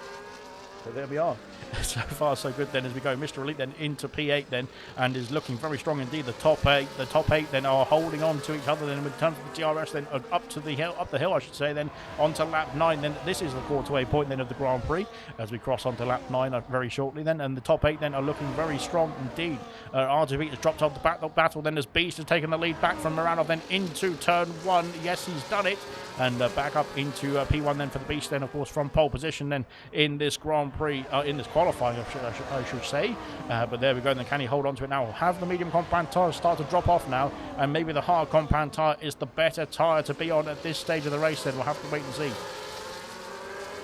[SPEAKER 1] So there we are. So far so good then as we go. Mr. Elite then into P8 then and is looking very strong indeed. The top eight then are holding on to each other then in terms of the DRS then up the hill I should say then onto lap 9 then. This is the quarterway point then of the Grand Prix as we cross onto lap 9 very shortly then, and the top 8 then are looking very strong indeed. R2B has dropped off the battle then as Beast has taken the lead back from Moranov then into turn 1. Yes, he's done it, and back up into P1 then for the Beast then, of course, from pole position then in this Grand Prix, in this qualifying I should say, but there we go. Then can he hold on to it now? Have the medium compound tyres start to drop off now, and maybe the hard compound tyre is the better tyre to be on at this stage of the race then. We'll have to wait and see.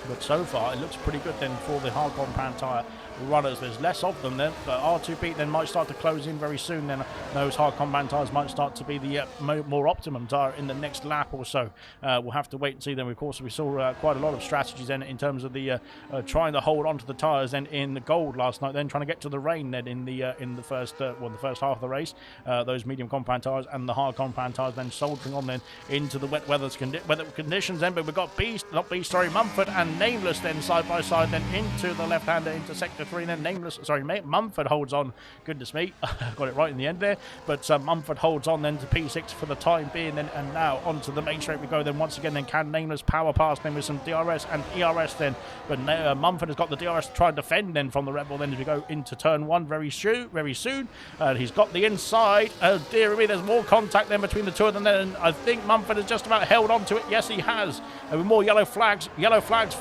[SPEAKER 1] But so far it looks pretty good then for the hard compound tyre runners. There's less of them then, but R2B then might start to close in very soon then. Those hard compound tyres might start to be the more optimum tyre in the next lap or so. We'll have to wait and see then. Of course, we saw quite a lot of strategies then in terms of the trying to hold on to the tyres then in the gold last night, then trying to get to the rain then in the first half of the race. Those medium compound tyres and the hard compound tyres then soldiering on then into the wet weather conditions then. But we've got Mumford and Nameless then side by side then into the left-hander into sector 3 then. Mumford holds on. Goodness me, got it right in the end there. But Mumford holds on then to P6 for the time being then, and now onto the main straight we go then once again. Then can Nameless power past then with some DRS and ERS then, but Mumford has got the DRS to try and defend then from the Red Bull then as we go into turn 1 very soon. He's got the inside. Oh dear me, there's more contact then between the two of them then, and I think Mumford has just about held on to it. Yes, he has. With more yellow flags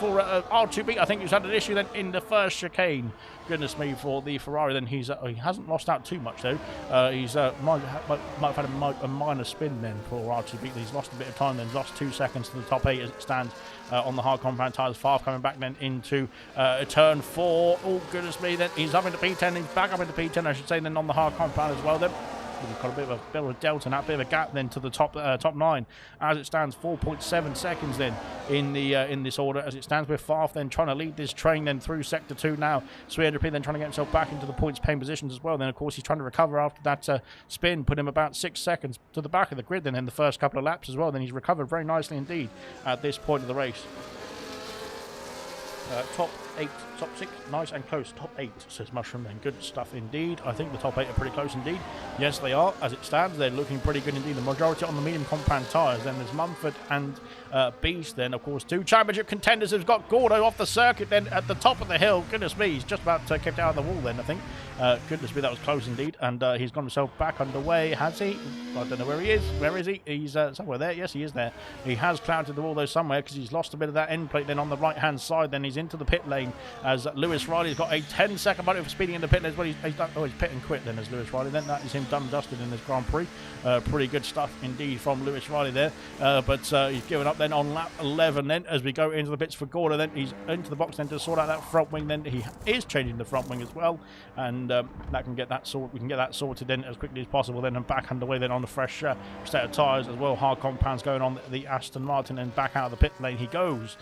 [SPEAKER 1] for R2B. I think he's had an issue then in the first chicane. Goodness me, for the Ferrari then. He hasn't lost out too much though. He's might have had a minor spin then for R2B. He's lost a bit of time then. Lost 2 seconds to the top 8 as it stands on the hard compound tyres. Favre coming back then into turn 4. Oh goodness me, then he's up into P10. He's back up into P10 I should say then on the hard compound as well then. We've got a bit of a delta and a bit of a gap then to the top 9 as it stands. 4.7 seconds then in this order as it stands, with Favre then trying to lead this train then through sector 2 now. 300p then trying to get himself back into the points paying positions as well. Then of course he's trying to recover after that spin, put him about 6 seconds to the back of the grid then in the first couple of laps as well. Then he's recovered very nicely indeed at this point of the race. Top 6, nice and close. Top 8, says Mushroom then. Good stuff indeed. I think the top 8 are pretty close indeed. Yes, they are. As it stands, they're looking pretty good indeed. The majority on the medium compound tyres. Then there's Mumford and Beast. Then, of course, 2 championship contenders. Have got Gordo off the circuit then at the top of the hill. Goodness me, he's just about kept out of the wall then, I think. Goodness me, that was close indeed. And he's got himself back underway, has he? I don't know where he is. Where is he? He's somewhere there. Yes, he is there. He has clouded the wall though somewhere because he's lost a bit of that end plate then on the right-hand side. Then he's into the pit lane as Lewis Riley's got a 10-second penalty for speeding in the pit lane as well. He's done, he's pit and quit then as Lewis Riley. Then that is him done and dusted in this Grand Prix. Pretty good stuff indeed from Lewis Riley there. But he's given up then on lap 11 then as we go into the pits for Gordo. Then he's into the box then to sort out that front wing. Then he is changing the front wing as well, and that can get that sorted. We can get that sorted then as quickly as possible then, and back underway then on the fresh set of tyres as well. Hard compounds going on the Aston Martin, and back out of the pit lane he goes.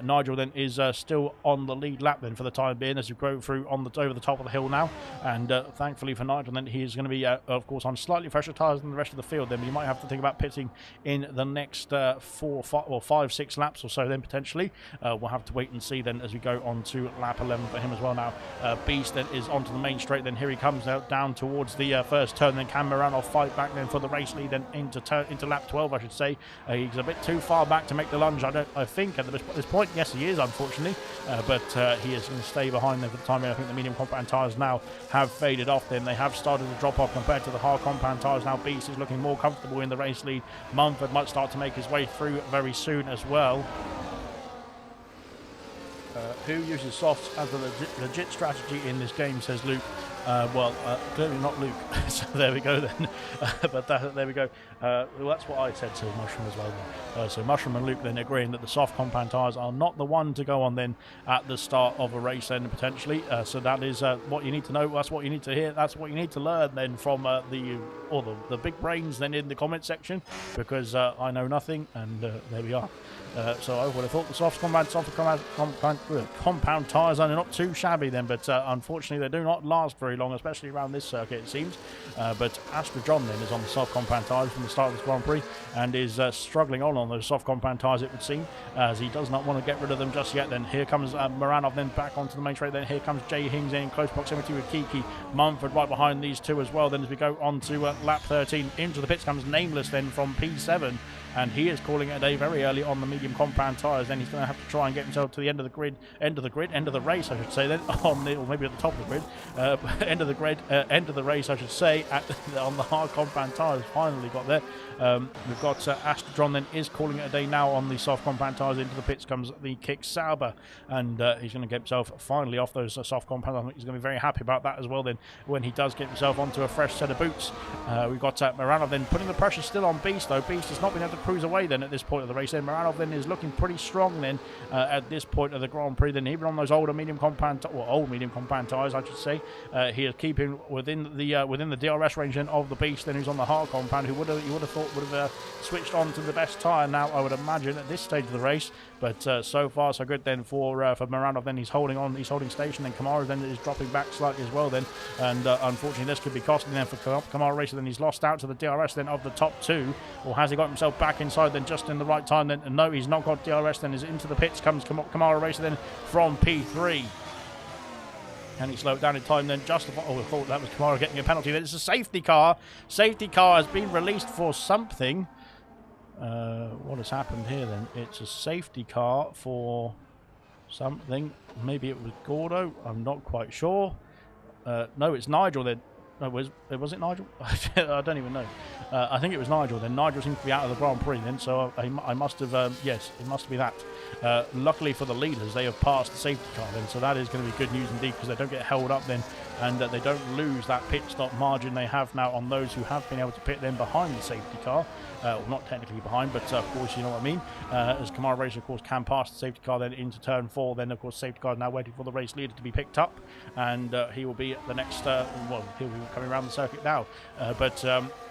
[SPEAKER 1] Nigel then is still on the lead lap then for the time being as we go through over the top of the hill now, and thankfully for Nigel then he is going to be of course on slightly fresher tyres than the rest of the field. Then you might have to think about pitting in the next 5, 6 laps or so then potentially. We'll have to wait and see then as we go on to lap 11 for him as well now. Beast then is onto the main straight. Then here he comes out down towards the first turn. Then can Moranov fight back then for the race lead then into lap 12 I should say. He's a bit too far back to make the lunge I think at this point. Yes, he is unfortunately, but he is going to stay behind them for the time being. I think the medium compound tyres now have faded off then. They have started to drop off compared to the hard compound tyres now. Beast is looking more comfortable in the race lead. Mumford might start to make his way through very soon as well. Who uses softs as a legit strategy in this game, says Luke. Clearly not Luke. So there we go then. There we go. Well, that's what I said to Mushroom as well then. So Mushroom and Luke then agreeing that the soft compound tyres are not the one to go on then at the start of a race then potentially. So that is what you need to know. That's what you need to hear. That's what you need to learn then from the big brains then in the comment section, because I know nothing, and there we are. So I would have thought the soft compound tyres are not too shabby then, but unfortunately they do not last very long, especially around this circuit it seems. But Astra John then is on the soft compound tyres from the start of this Grand Prix, and is struggling on those soft compound tyres, it would seem, as he does not want to get rid of them just yet. Then here comes Moranov then back onto the main straight. Then here comes Jay Hings in close proximity with Kiki. Mumford right behind these two as well. Then as we go on to lap 13, into the pits comes Nameless then from P7. And he is calling it a day very early on the medium compound tyres. Then he's going to have to try and get himself to the end of the race, I should say. Then or maybe at the top of the grid, end of the race, I should say. On the hard compound tyres, finally got there. We've got Astrodron then is calling it a day now on the soft compound tyres. Into the pits comes the Kick Sauber, and he's going to get himself finally off those soft compound. I think he's going to be very happy about that as well. Then when he does get himself onto a fresh set of boots, we've got Moranov then putting the pressure still on Beast though. Beast has not been able to cruise away then at this point of the race. Then Moranov then is looking pretty strong then at this point of the Grand Prix. Then even on those old medium compound tyres, I should say, he is keeping within the DRS range then of the Beast. Then who's on the hard compound, who you would have thought would have switched on to the best tyre now, I would imagine, at this stage of the race. But so far so good then for Moranov. Then he's holding station. Then Kamara then is dropping back slightly as well then, and unfortunately this could be costing them for Kamara Racer. Then he's lost out to the DRS then of the top two, or has he got himself back inside then just in the right time then? No, he's not got DRS. Then is into the pits comes Kamara Racer then from P3. Can he slow it down in time then? Justify. Oh, I thought that was Kamara getting a penalty. Then it's a safety car. Safety car has been released for something. What has happened here then? It's a safety car for something. Maybe it was Gordo. I'm not quite sure. No, it's Nigel then. No, was it Nigel? I don't even know. I think it was Nigel then. Nigel seems to be out of the Grand Prix then, so I must have, yes, it must be that. Luckily for the leaders, they have passed the safety car then, so that is going to be good news indeed, because they don't get held up then, and they don't lose that pit stop margin they have now on those who have been able to pit then behind the safety car. Well, not technically behind, but of course you know what I mean. As Kamara Racer, of course, can pass the safety car then into turn 4. Then, of course, safety car is now waiting for the race leader to be picked up, and he will be at the next. Well, he'll be coming around the circuit now.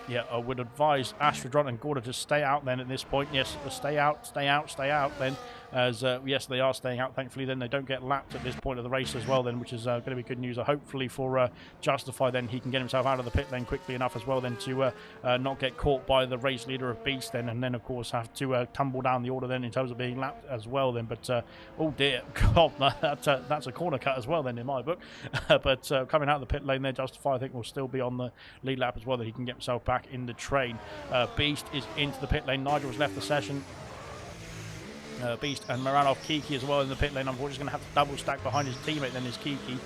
[SPEAKER 1] Yeah, I would advise Astrodron and Gorda to stay out then at this point. Yes, stay out then. As yes, they are staying out, thankfully. Then they don't get lapped at this point of the race as well then, which is going to be good news. Hopefully for Justify then, he can get himself out of the pit lane quickly enough as well then to not get caught by the race leader of Beast then, and then of course have to tumble down the order then in terms of being lapped as well then. But oh dear, God, that's a corner cut as well then in my book. But coming out of the pit lane there, Justify I think will still be on the lead lap as well, that he can get himself back in the train. Beast is into the pit lane. Nigel's left the session. Beast and Moranov, Kiki as well in the pit lane. Unfortunately, he's going to have to double stack behind his teammate then is Kiki.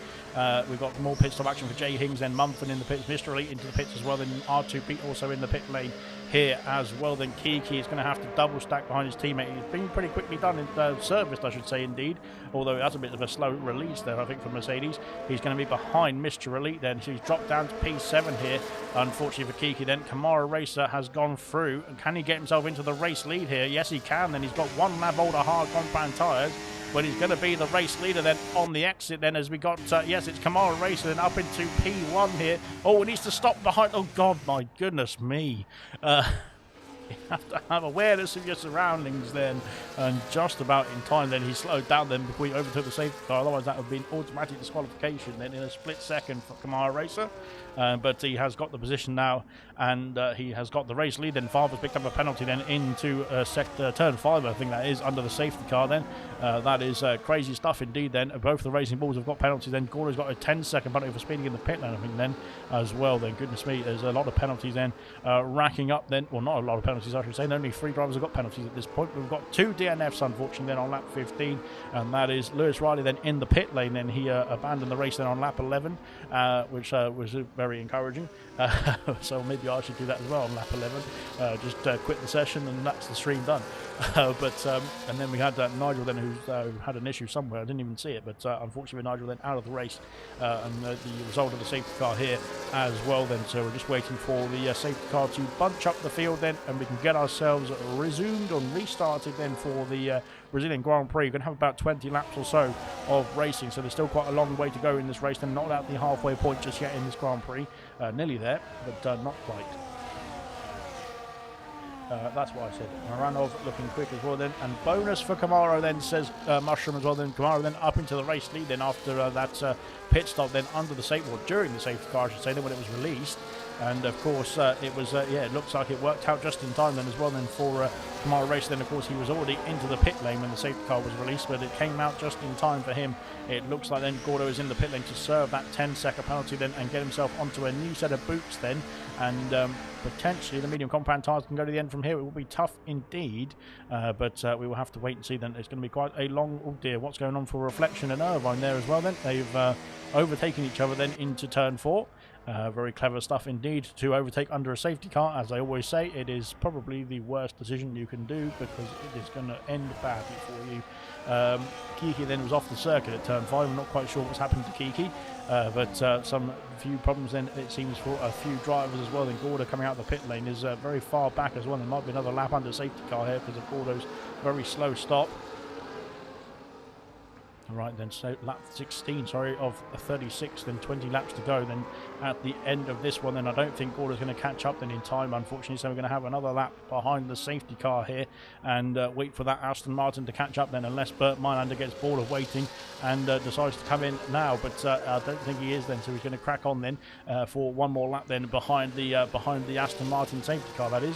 [SPEAKER 1] We've got more pit stop action for Jay Hings, then Mumford in the pits, Mr. Elite into the pits as well, then R2P also in the pit lane here as well. Then Kiki is going to have to double stack behind his teammate. He's been pretty quickly done in serviced, I should say, indeed, although that's a bit of a slow release there, I think, for Mercedes. He's going to be behind Mr. Elite then, so he's dropped down to P7 here, unfortunately for Kiki. Then Kamara Racer has gone through, and can he get himself into the race lead here? Yes, he can. Then he's got one lap older hard compound tyres, but he's going to be the race leader then on the exit then, as we got, yes, it's Kamara Racer then up into P1 here. Oh, he needs to stop behind. Oh, God, my goodness me. You have to have awareness of your surroundings then, and just about in time then he slowed down then before he overtook the safety car. Otherwise that would have been automatic disqualification then in a split second for Kamara Racer. But he has got the position now, and he has got the race lead. Then Farber's picked up a penalty then into turn 5, I think that is, under the safety car then. That is crazy stuff indeed then. Both the Racing Bulls have got penalties then. Gordo's got a 10-second penalty for speeding in the pit lane, I think, then as well then. Goodness me, there's a lot of penalties then racking up then. Well, not a lot of penalties, I should say. Only 3 drivers have got penalties at this point. We've got 2 DNFs, unfortunately, then on lap 15, and that is Lewis Riley then in the pit lane. Then he abandoned the race then on lap 11, which was very encouraging. So maybe I should do that as well on lap 11. Just quit the session, and that's the stream done. And then we had Nigel then, who had an issue somewhere. I didn't even see it, but unfortunately Nigel then out of the race, and the result of the safety car here as well then. So we're just waiting for the safety car to bunch up the field then, and we can get ourselves resumed or restarted then for the Brazilian Grand Prix. We're going to have about 20 laps or so of racing, so there's still quite a long way to go in this race, and not at the halfway point just yet in this Grand Prix. Nearly there, but not quite. That's what I said. Maranov looking quick as well then. And bonus for Camaro then, says Mushroom as well then. Camaro then up into the race lead then after that pit stop then under the safety, or during the safety car I should say then, when it was released. And of course it was, yeah, it looks like it worked out just in time then as well then for Camaro Race. Then of course he was already into the pit lane when the safety car was released, but it came out just in time for him. It looks like then Gordo is in the pit lane to serve that 10-second penalty then and get himself onto a new set of boots then. And potentially the medium compound tyres can go to the end from here. It will be tough indeed, but we will have to wait and see then. It's going to be quite a long, oh dear, what's going on for Reflection and Irvine there as well then. They've overtaken each other then into turn 4. Very clever stuff indeed to overtake under a safety car. As I always say, it is probably the worst decision you can do because it is going to end badly for you. Kiki then was off the circuit at turn 5. I'm not quite sure what's happened to Kiki, but some few problems then it seems for a few drivers as well. Then Gordo coming out of the pit lane is very far back as well. There might be another lap under safety car here because of Gordo's very slow stop. Right then, so lap 16, sorry, of 36, then 20 laps to go then at the end of this one. Then I don't think Gordo's going to catch up then in time, unfortunately, so we're going to have another lap behind the safety car here and wait for that Aston Martin to catch up then, unless Bert Meilander gets bored of waiting and decides to come in now, but I don't think he is then, so he's going to crack on then for one more lap then behind the Aston Martin safety car, that is.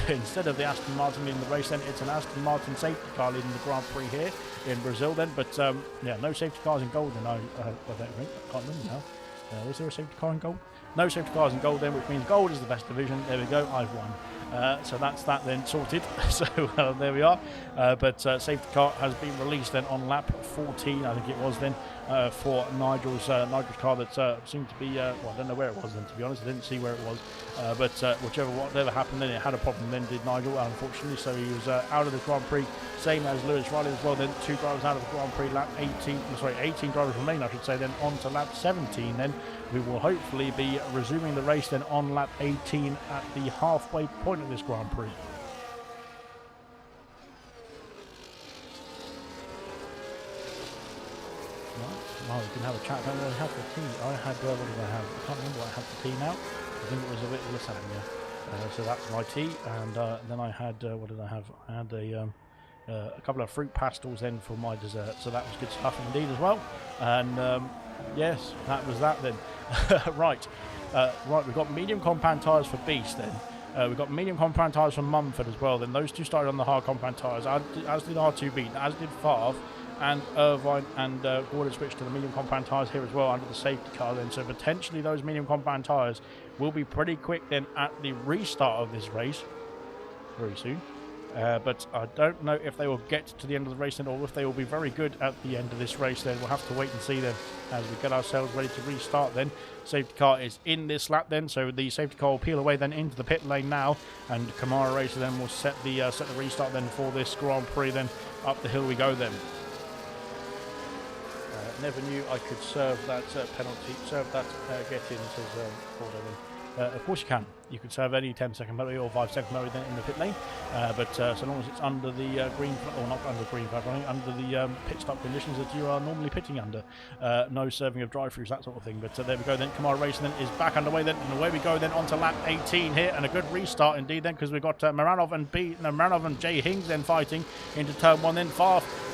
[SPEAKER 1] Instead of the Aston Martin in the race then, it's an Aston Martin safety car leading the Grand Prix here in Brazil then, but yeah, no safety cars in gold then, I don't think, I can't remember now. Was there a safety car in gold? No safety cars in gold then, which means gold is the best division. There we go, I've won. So that's that then sorted. So there we are. But safety car has been released then on lap 14, I think it was then, for Nigel's car that seemed to be, well, I don't know where it was then, to be honest. I didn't see where it was. But whatever happened then, it had a problem then, did Nigel, unfortunately. So he was out of the Grand Prix, same as Lewis Riley as well. Then 2 drivers out of the Grand Prix, lap 18 drivers remain, I should say, then on to lap 17 then. We will hopefully be resuming the race then on lap 18 at the halfway point of this Grand Prix. Oh, we can have a chat. Don't really have the tea. I had, what did I have? I can't remember what I had for tea now. I think it was a bit of lasagna. So that's my tea. And then I had, what did I have? I had a couple of fruit pastels then for my dessert. So that was good stuff indeed as well. And yes, that was that then. Right, we've got medium compound tyres for Beast then. We've got medium compound tyres for Mumford as well. Then those two started on the hard compound tyres, as did R2B, as did Favre and Irvine, and Gordon switched to the medium compound tyres here as well under the safety car then. So potentially those medium compound tyres will be pretty quick then at the restart of this race very soon. But I don't know if they will get to the end of the race then, or if they will be very good at the end of this race then. We'll have to wait and see then as we get ourselves ready to restart then. Safety car is in this lap then, so the safety car will peel away then into the pit lane now, and Camaro Racer then will set the restart then for this Grand Prix then. Up the hill we go then. Never knew I could serve that penalty, serve that get-in, says Gordo then. Of course you can. You can serve any 10-second penalty or 5-second penalty in the pit lane, but so long as it's under the green, or not under the green flag, running under the pit stop conditions that you are normally pitting under. No serving of drive-throughs, that sort of thing. But there we go then. Camaro Racing then is back underway then, and away we go then onto lap 18 here, and a good restart indeed then, because we've got Maranov and Jay Hings then fighting into turn 1 then,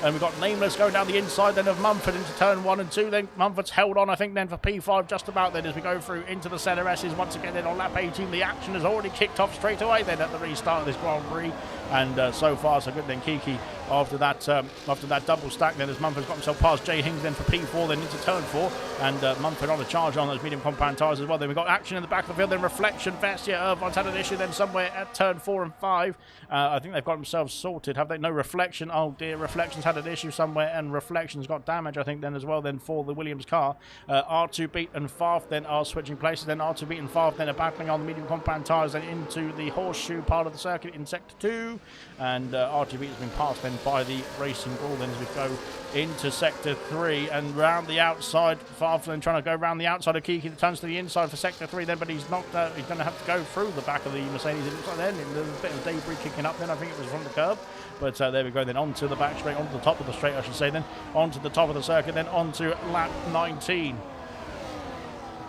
[SPEAKER 1] and we've got Nameless going down the inside then of Mumford into turn 1 and 2 then. Mumford's held on, I think, then for P5 just about then as we go through into the center S's once again then on lap 18. The action has already kicked off straight away then at the restart of this Grand Prix, and so far so good then. Kiki after that double stack. Then as Mumford's got himself past Jay Hings then for P4, then into turn 4, and Mumford on a charge on those medium compound tyres as well. Then we've got action in the back of the field, then Reflection, Vestia, Irvine's had an issue then somewhere at turn 4 and 5. I think they've got themselves sorted, have they? No, Reflection, oh dear, Reflection's had an issue somewhere, and Reflection's got damage, I think, then as well, then for the Williams car. R2 Beat and Farf then are switching places, then R2 Beat and Farf then are battling on the medium compound tyres then into the horseshoe part of the circuit in sector 2, and R2 Beat has been passed then by the Racing Bull then as we go into sector 3 and round the outside. Farf then trying to go round the outside of Kiki that turns to the inside for sector 3 then, but he's not, he's going to have to go through the back of the Mercedes. It looks like then there's a bit of debris kicking up then, I think it was from the curb, but there we go then onto the back straight, onto the top of the straight I should say then, onto the top of the circuit then onto lap 19.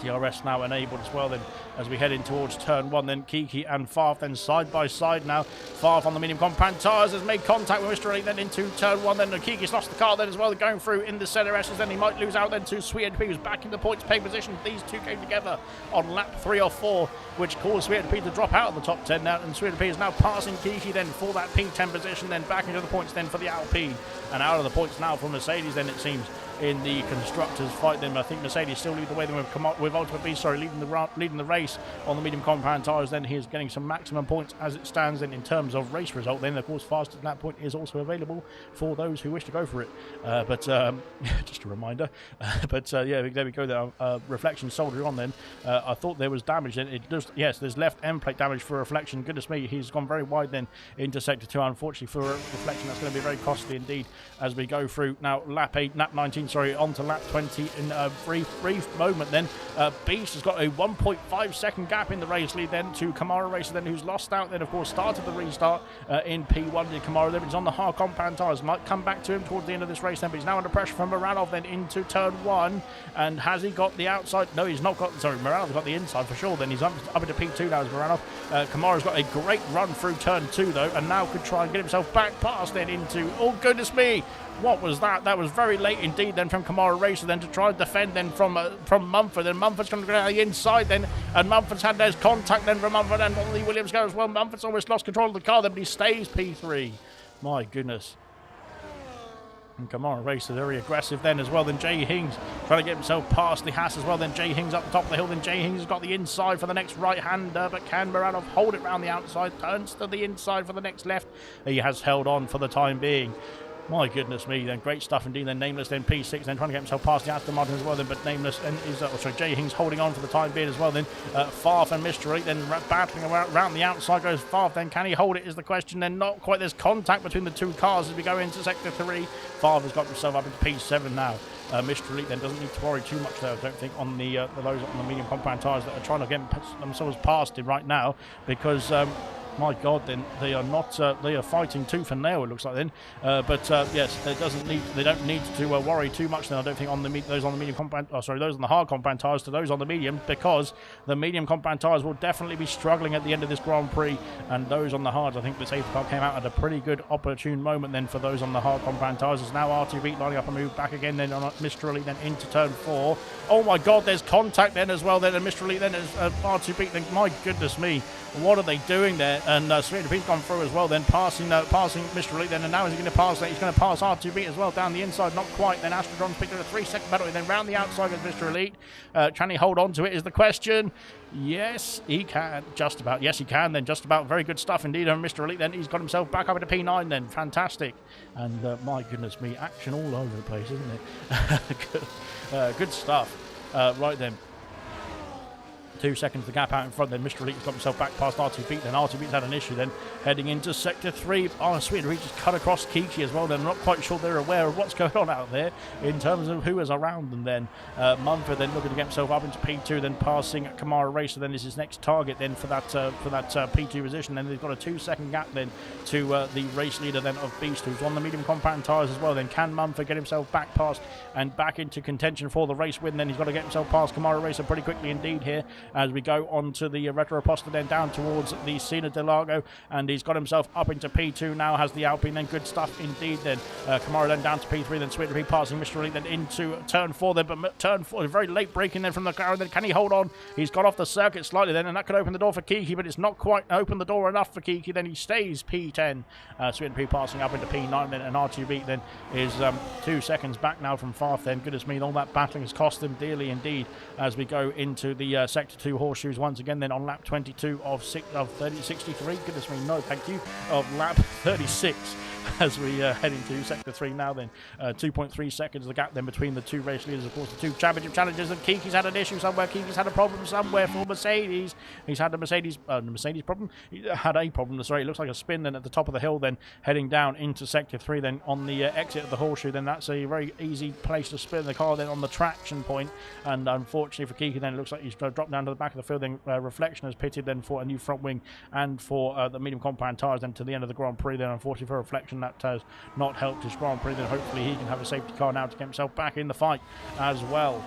[SPEAKER 1] DRS now enabled as well then as we head in towards turn 1 then. Kiki and Farf then side by side now. Farf on the medium compound tyres has made contact with Mr. Elite then into turn 1 then. Kiki's lost the car then as well, going through in the centre S's, then he might lose out then to Sweet NP, who's back in the points pay position. These two came together on lap 3 or 4, which caused Sweet NP to drop out of the top 10 now, and Sweet NP is now passing Kiki then for that P10 position, then back into the points then for the Alpine, and out of the points now for Mercedes then it seems in the constructors fight then. I think Mercedes still lead the way then with Ultimate Beast, sorry, leading the race on the medium compound tyres then. He is getting some maximum points as it stands then in terms of race result then. Of course, fastest lap point is also available for those who wish to go for it, but just a reminder. But yeah, there we go there. Reflection soldier on then. I thought there was damage then. It does, yes, there's left end plate damage for Reflection. Goodness me, he's gone very wide then into sector 2. Unfortunately for Reflection, that's going to be very costly indeed as we go through now lap 19, sorry, on to lap 20 in a brief moment then. Beast has got a 1.5 second gap in the race lead then to Kamara Racer then, who's lost out then, of course, started the restart in P1 to Kamara then, but he's on the hard compound tyres. Might come back to him towards the end of this race then, but he's now under pressure from Moranov then into turn 1, and has he got the outside? No, he's not got, sorry, Moranov's got the inside for sure then. He's up into P2 now as Moranov. Kamara's got a great run through turn 2 though, and now could try and get himself back past then into, oh goodness me, what was that? That was very late indeed then from Kamara Racer then to try and defend then from Mumford. Then Mumford's going to go down the inside then, and Mumford's had there's contact then from Mumford, and on the Williams go as well. Mumford's almost lost control of the car then, but he stays P3. My goodness. And Kamara Racer very aggressive then as well. Then Jay Hings trying to get himself past the Haas as well. Then Jay Hings up the top of the hill. Then Jay Hings has got the inside for the next right-hander, but can Moranov hold it round the outside? Turns to the inside for the next left. He has held on for the time being. My goodness me, then great stuff indeed. Then Nameless, then P6, then trying to get himself past the Aston Martin as well. Then, but Nameless and is sorry, Jay Hings holding on for the time being as well. Then Farf and Mystery then battling around the outside goes Farf. Then can he hold it is the question. Then not quite. There's contact between the two cars as we go into sector 3. Farf has got himself up into P7 now. Mr. Elite then doesn't need to worry too much there, I don't think, on the those on the medium compound tyres that are trying to get themselves past him right now, because my God, then they are not. They are fighting tooth and nail. It looks like then, but yes, they don't need to worry too much. Then I don't think on those on the medium compound. Oh, sorry, those on the hard compound tyres to those on the medium, because the medium compound tyres will definitely be struggling at the end of this Grand Prix, and those on the hards, I think the safety car came out at a pretty good opportune moment then for those on the hard compound tyres. Is now R2 Beat lining up and move back again then on Mr. Elite then into turn 4. Oh my God, there's contact then as well then, and Mr. Elite then is R2 Beat then. My goodness me, what are they doing there? And Sweet Pete's gone through as well then, passing Mr. Elite then, and now is he going to pass that? He's going to pass R2B as well down the inside, not quite. Then Astrodron's picked up a 3-second penalty, then round the outside goes Mr. Elite. Can he hold on to it is the question. Yes, he can, just about. Yes, he can then, just about. Very good stuff indeed. And Mr. Elite then, he's got himself back up into P9 then, fantastic. And my goodness me, action all over the place, isn't it? Good stuff. Right then. 2 seconds the gap out in front, then Mr. Elite got himself back past R2 Beat, then R2 Beat's had an issue then, heading into sector 3. Oh, Sweet Elite just cut across Kiki as well then. I'm not quite sure they're aware of what's going on out there in terms of who is around them then. Mumford then looking to get himself up into P2, then passing Kamara Racer then is his next target then for that P2 position. Then they've got a 2-second gap then to the race leader then of Beast, who's on the medium compound tyres as well. Then can Mumford get himself back past and back into contention for the race win? Then he's got to get himself past Kamara Racer pretty quickly indeed here as we go on to the Retro Aposta then down towards the Sena de Largo, and he's got himself up into P2 now, has the Alpine, then good stuff indeed then. Kamara then down to P3, then Sweet P passing Mr. Elite, then into turn 4 then, but turn 4, very late braking then from the car, then can he hold on? He's got off the circuit slightly then, and that could open the door for Kiki, but it's not quite opened the door enough for Kiki, then he stays P10. Sweet P passing up into P9 then, and R2B then is 2 seconds back now from Farth then. Goodness me, all that battling has cost them dearly indeed as we go into the Sector 2 horseshoes once again then on lap 22 of 63. Goodness me, no thank you, of lap 36 as we head into Sector 3 now then. 2.3 seconds the gap then between the two race leaders, of course the two championship challengers, and Kiki's had an issue somewhere. Kiki's had a problem somewhere for Mercedes. He's had the Mercedes problem. He had a problem, sorry, it looks like a spin then at the top of the hill then, heading down into Sector 3 then on the exit of the horseshoe. Then that's a very easy place to spin the car then on the traction point, and unfortunately for Kiki then it looks like he's dropped down to the back of the field. Then Reflection has pitted then for a new front wing and for the medium compound tyres then to the end of the Grand Prix. Then unfortunately for Reflection, that has not helped his Grand Prix. Then hopefully he can have a safety car now to get himself back in the fight as well.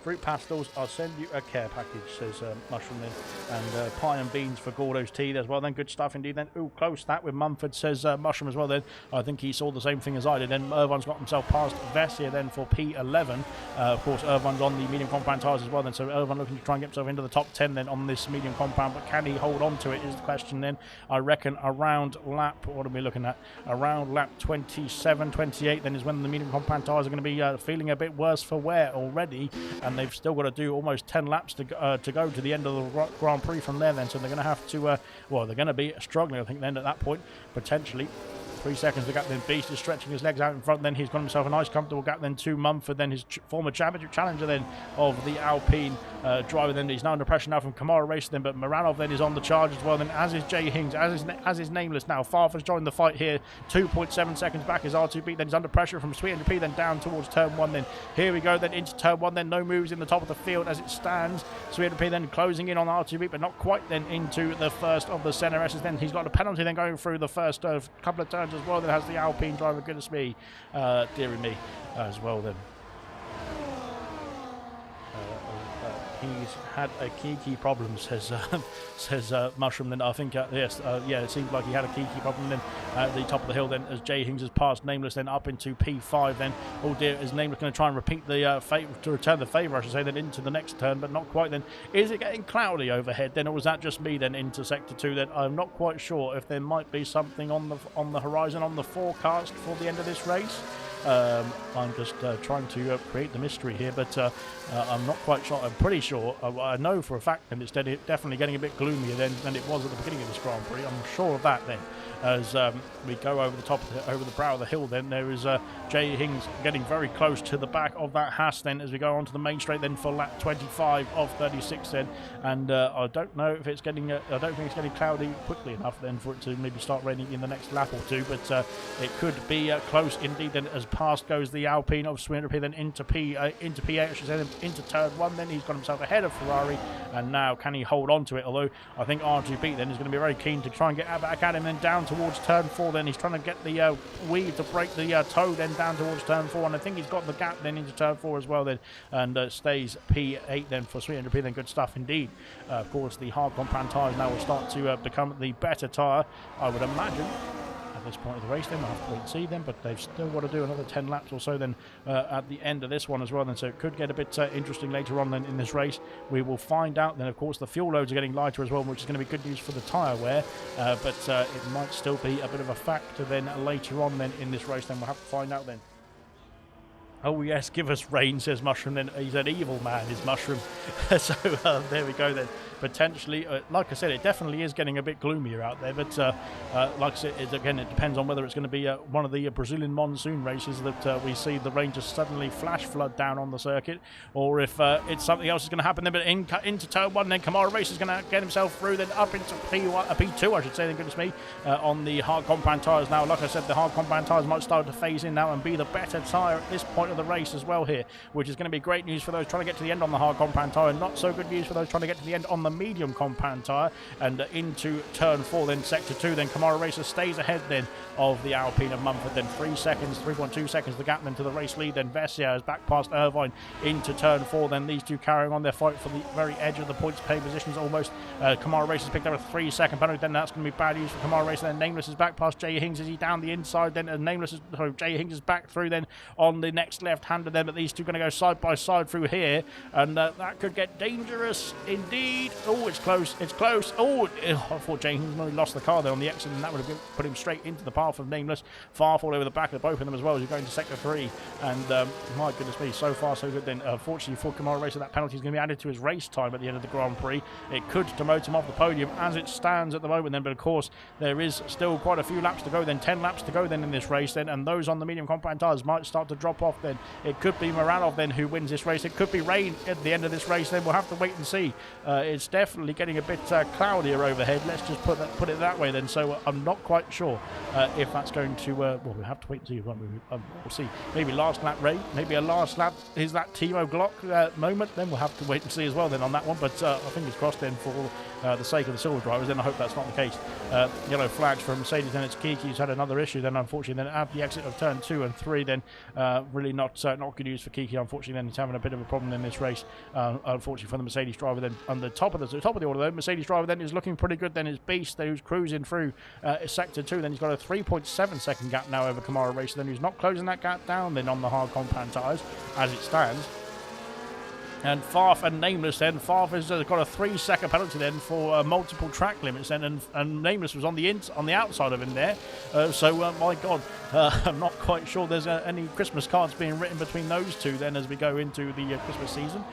[SPEAKER 1] Fruit pastels, I'll send you a care package, says Mushroom then, and pie and beans for Gordo's tea as well then. Good stuff indeed then. Ooh, close that with Mumford, says Mushroom as well then. I think he saw the same thing as I did. Then Irvine's got himself past Vessia then for P11. Of course Irvine's on the medium compound tyres as well then, so Irvine looking to try and get himself into the top 10 then on this medium compound, but can he hold on to it is the question then. I reckon around lap, what are we looking at, around lap 27, 28 then is when the medium compound tyres are going to be feeling a bit worse for wear already, and they've still got to do almost 10 laps to go to the end of the Grand Prix from there then, so they're going to have to well, they're going to be struggling I think then at that point potentially. 3 seconds the gap then. Beast is stretching his legs out in front, then he's got himself a nice comfortable gap then to Mumford, then his former championship challenger then of the Alpine driver. Then he's now under pressure now from Kamara Racing then, but Moranov then is on the charge as well then, as is Jay Hings, as is Nameless now. Farf has joined the fight here, 2.7 seconds back is R2B, then he's under pressure from Sweet P then down towards turn 1 then. Here we go then into turn 1 then, no moves in the top of the field as it stands. Sweet P then closing in on R2B, but not quite then into the first of the Senna S's. Then he's got a penalty then going through the first couple of turns as well, that has the Alpine driver, goodness me, dearie me, as well then. He's had a Kiki problem, says Mushroom. Then I think yes, yeah, it seems like he had a Kiki problem. Then at the top of the hill, then as Jay Hings has passed Nameless, then up into P5. Then oh dear, is Nameless going to try and repeat the to return the favour? I should say, then into the next turn, but not quite. Then is it getting cloudy overhead? Then or was that just me? Then into Sector 2. Then I'm not quite sure if there might be something on the horizon on the forecast for the end of this race. I'm just trying to create the mystery here, but I'm not quite sure. I'm pretty sure, I know for a fact that it's definitely getting a bit gloomier than it was at the beginning of this Grand Prix. I'm sure of that then. As we go over the top of over the brow of the hill, then there is Jay Hings getting very close to the back of that Haas then as we go onto the main straight then for lap 25 of 36 then, and I don't know if it's getting I don't think it's getting cloudy quickly enough then for it to maybe start raining in the next lap or two, but it could be close indeed then, as past goes the Alpine of Swinnerp then into P8, I should say, then into turn 1. Then he's got himself ahead of Ferrari, and now can he hold on to it? Although I think R2B then is going to be very keen to try and get back at him. Then down towards turn 4, then he's trying to get the weave to break the toe then down towards turn 4, and I think he's got the gap then into turn 4 as well then, and stays P8 then for 300p. Then good stuff indeed. Of course the hard compound tyres now will start to become the better tyre, I would imagine, at this point of the race. Then we'll have to wait and see them, but they've still got to do another 10 laps or so then at the end of this one as well then, so it could get a bit interesting later on then in this race. We will find out then. Of course the fuel loads are getting lighter as well, which is going to be good news for the tyre wear, but it might still be a bit of a factor then later on then in this race. Then we'll have to find out then. Oh yes, give us rain, says Mushroom. Then he's an evil man, is Mushroom. So there we go then. Potentially, like I said, it definitely is getting a bit gloomier out there, but like I said, it depends on whether it's going to be one of the Brazilian monsoon races that we see the rain just suddenly flash flood down on the circuit, or if it's something else is going to happen then. But into turn 1 then, Kamara Race is going to get himself through then up into P2 I should say then, goodness me, on the hard compound tyres now. Like I said, the hard compound tyres might start to phase in now and be the better tyre at this point of the race as well here, which is going to be great news for those trying to get to the end on the hard compound tyre, not so good news for those trying to get to the end on the the medium compound tyre and into turn 4, then sector 2. Then Kamara Racer stays ahead then of the Alpine of Mumford. Then 3.2 seconds the gap then to the race lead. Then Vessia is back past Irvine into turn 4. Then these two carrying on their fight for the very edge of the points pay positions almost. Kamara Racer's picked up a 3-second penalty. Then that's going to be bad news for Kamara Racer. Then Nameless is back past Jay Hings. Is he down the inside? Then Jay Hings is back through then on the next left-hander then, but these two are going to go side by side through here, and that could get dangerous indeed. Oh, it's close. It's close. Oh, I thought Jay Hings only lost the car there on the exit, and that would have put him straight into the path of Nameless. Far all over the back of both of them as well as you're going to sector 3. And my goodness me, so far so good then. Fortunately for Kamara Racer, that penalty is going to be added to his race time at the end of the Grand Prix. It could demote him off the podium as it stands at the moment then, but of course there is still quite a few laps to go then, 10 laps to go then in this race then, and those on the medium compound tyres might start to drop off then. It could be Moranov then who wins this race. It could be rain at the end of this race then. We'll have to wait and see. It's definitely getting a bit cloudier overhead. Let's just put it that way then. So I'm not quite sure if that's going to well, we'll have to wait and see. We'll see. Maybe last lap rain, maybe a last lap is that Timo Glock moment. Then we'll have to wait and see as well then on that one. But I think it's crossed then for the sake of the silver drivers. Then I hope that's not the case. Yellow flags for Mercedes, and it's Kiki who's had another issue then, unfortunately. Then at the exit of turn 2 and 3 then, really not good news for Kiki. Unfortunately then he's having a bit of a problem in this race, unfortunately for the Mercedes driver then. On the top of the order though, Mercedes driver then is looking pretty good then. Is Beast who's cruising through sector 2. Then he's got a 3.7 second gap now over Kamara Racer then, who's not closing that gap down then on the hard compound tyres as it stands. And Farf and Nameless then. Farf has got a 3-second penalty then for multiple track limits then, and Nameless was on the outside of him there. My God, I'm not quite sure there's any Christmas cards being written between those two then as we go into the Christmas season,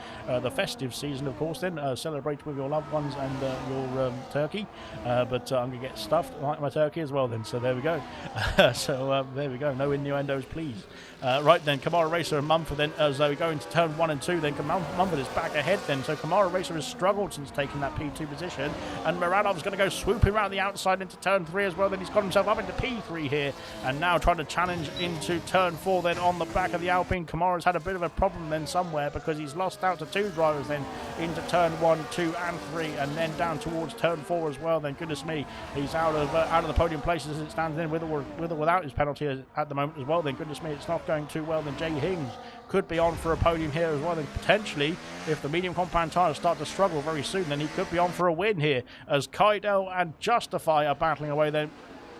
[SPEAKER 1] the festive season of course then. Celebrate with your loved ones and your turkey, but I'm going to get stuffed like my turkey as well then, so there we go. There we go, no innuendos please. Right then, Kamara Racer and Mumford then as we go into turn 1 and 2 then. Mumford is back ahead then, so Kamara Racer has struggled since taking that P2 position, and Moranov's going to go swooping around the outside into turn 3 as well. Then he's got himself up into P3 here, and now trying to challenge into turn 4 then on the back of the Alpine. Kamara's had a bit of a problem then somewhere because he's lost out to 2 drivers then into turn 1, 2 and 3, and then down towards turn 4 as well then. Goodness me, he's out of the podium places as it stands then, with or without his penalty at the moment as well then. Goodness me, it's not going too well then. Jay Hings could be on for a podium here as well then, potentially. If the medium compound tyres start to struggle very soon, then he could be on for a win here as Kydell and Justify are battling away then.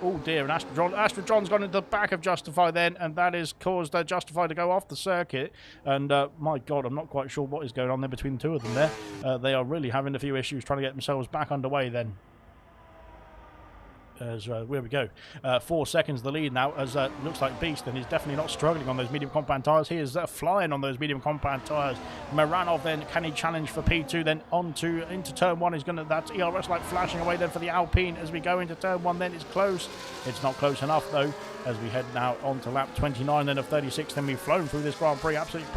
[SPEAKER 1] Oh dear, and Astrodron's gone into the back of Justify then, and that has caused Justify to go off the circuit. And my God, I'm not quite sure what is going on there between the two of them there. They are really having a few issues trying to get themselves back underway then. As where we go, 4 seconds the lead now as looks like Beast, and he's definitely not struggling on those medium compound tyres. He is flying on those medium compound tyres. Moranov then, can he challenge for P2 then into turn 1? He's going to, that ERS like flashing away then for the Alpine as we go into turn 1 then. It's close, it's not close enough though as we head now on to lap 29 then of 36. Then we've flown through this Grand Prix absolutely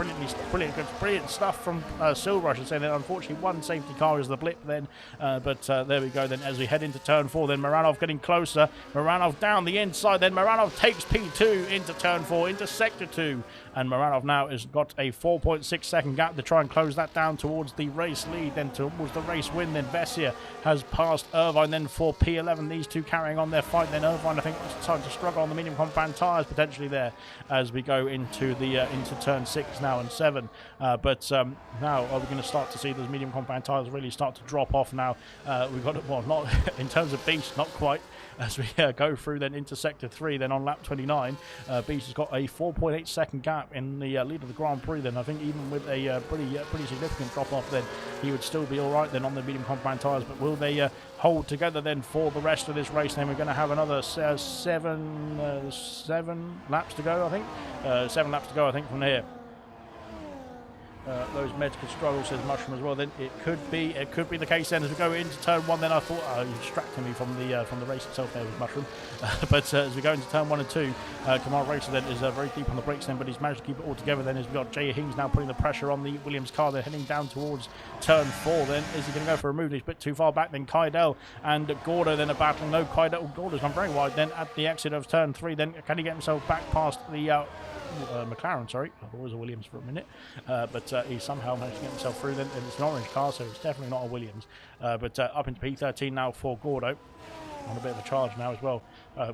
[SPEAKER 1] brilliant stuff from Silver, I should say. Then unfortunately one safety car is the blip then, but there we go then as we head into turn 4 then. Moranov getting closer, Moranov down the inside then. Moranov takes P2 into turn 4 into sector 2, and Moranov now has got a 4.6 second gap to try and close that down towards the race lead then, towards the race win. Then Vessia has passed Irvine then for P11. These two carrying on their fight then. Irvine I think is starting to struggle on the medium compound tyres potentially there as we go into the into turn 6 now and 7, but now are we going to start to see those medium compound tyres really start to drop off now. We've got, well, not in terms of Beast, not quite, as we go through then into sector 3 then on lap 29. Beast has got a 4.8 second gap in the lead of the Grand Prix then. I think even with a pretty significant drop off then he would still be alright then on the medium compound tyres, but will they hold together then for the rest of this race? Then we're going to have another 7 laps to go, I think. 7 laps to go I think from here. Those meds could struggle, says Mushroom as well. Then it could be the case then as we go into turn 1. Then I thought you distracted me from the race itself there with Mushroom, but as we go into turn 1 and 2, Kamara Racer then is very deep on the brakes then, but he's managed to keep it all together. Then as we've got Jay Hings now putting the pressure on the Williams car. They're heading down towards turn 4. Then is he going to go for a move? He's a bit too far back. Then Kydell and Gordo then are battling. No, Gordo's gone very wide then at the exit of turn 3. Then can he get himself back past the McLaren, sorry. I thought it was a Williams for a minute. But he somehow managed to get himself through then. And it's an orange car, so it's definitely not a Williams. But up into P13 now for Gordo. On a bit of a charge now as well.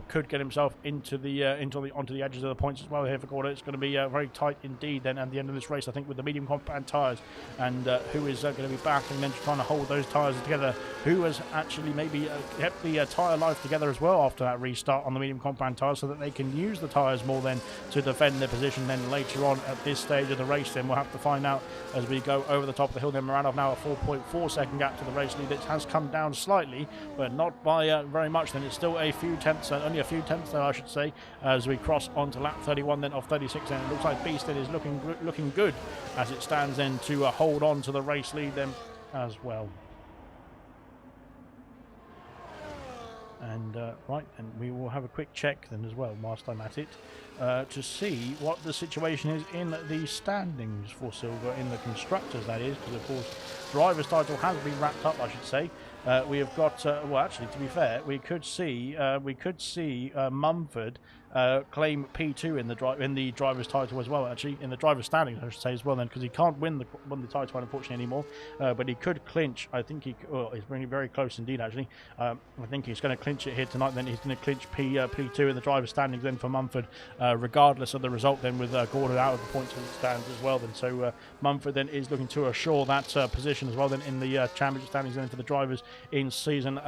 [SPEAKER 1] Could get himself onto the edges of the points as well here for Gordo. It's going to be very tight indeed then at the end of this race, I think, with the medium compact tyres. And who is going to be back and then trying to hold those tyres together? Who has actually maybe kept the tyre life together as well after that restart on the medium compact tyres, so that they can use the tyres more then to defend their position then later on at this stage of the race. Then we'll have to find out as we go over the top of the hill. Then Moranov now a 4.4 second gap to the race lead. It has come down slightly, but not by very much. Then it's still a few tenths, only a few tenths there, I should say, as we cross onto lap 31 then of 36. And it looks like Beast then is looking good as it stands then to hold on to the race lead then as well. And right, and we will have a quick check then as well whilst I'm at it to see what the situation is in the standings for Silver in the constructors, that is, because of course driver's title has been wrapped up, I should say. We have got well, actually, to be fair, we could see Mumford claim P2 in the driver's title as well. Actually, in the driver's standings, I should say as well. Then, because he can't win the title unfortunately anymore, but he could clinch. I think he's bringing very close indeed. Actually, I think he's going to clinch it here tonight. Then he's going to clinch P2 in the driver's standings then for Mumford, regardless of the result. Then with Gordon out of the points as it stands as well. Then so Mumford then is looking to assure that position as well. Then in the championship standings then for the drivers in season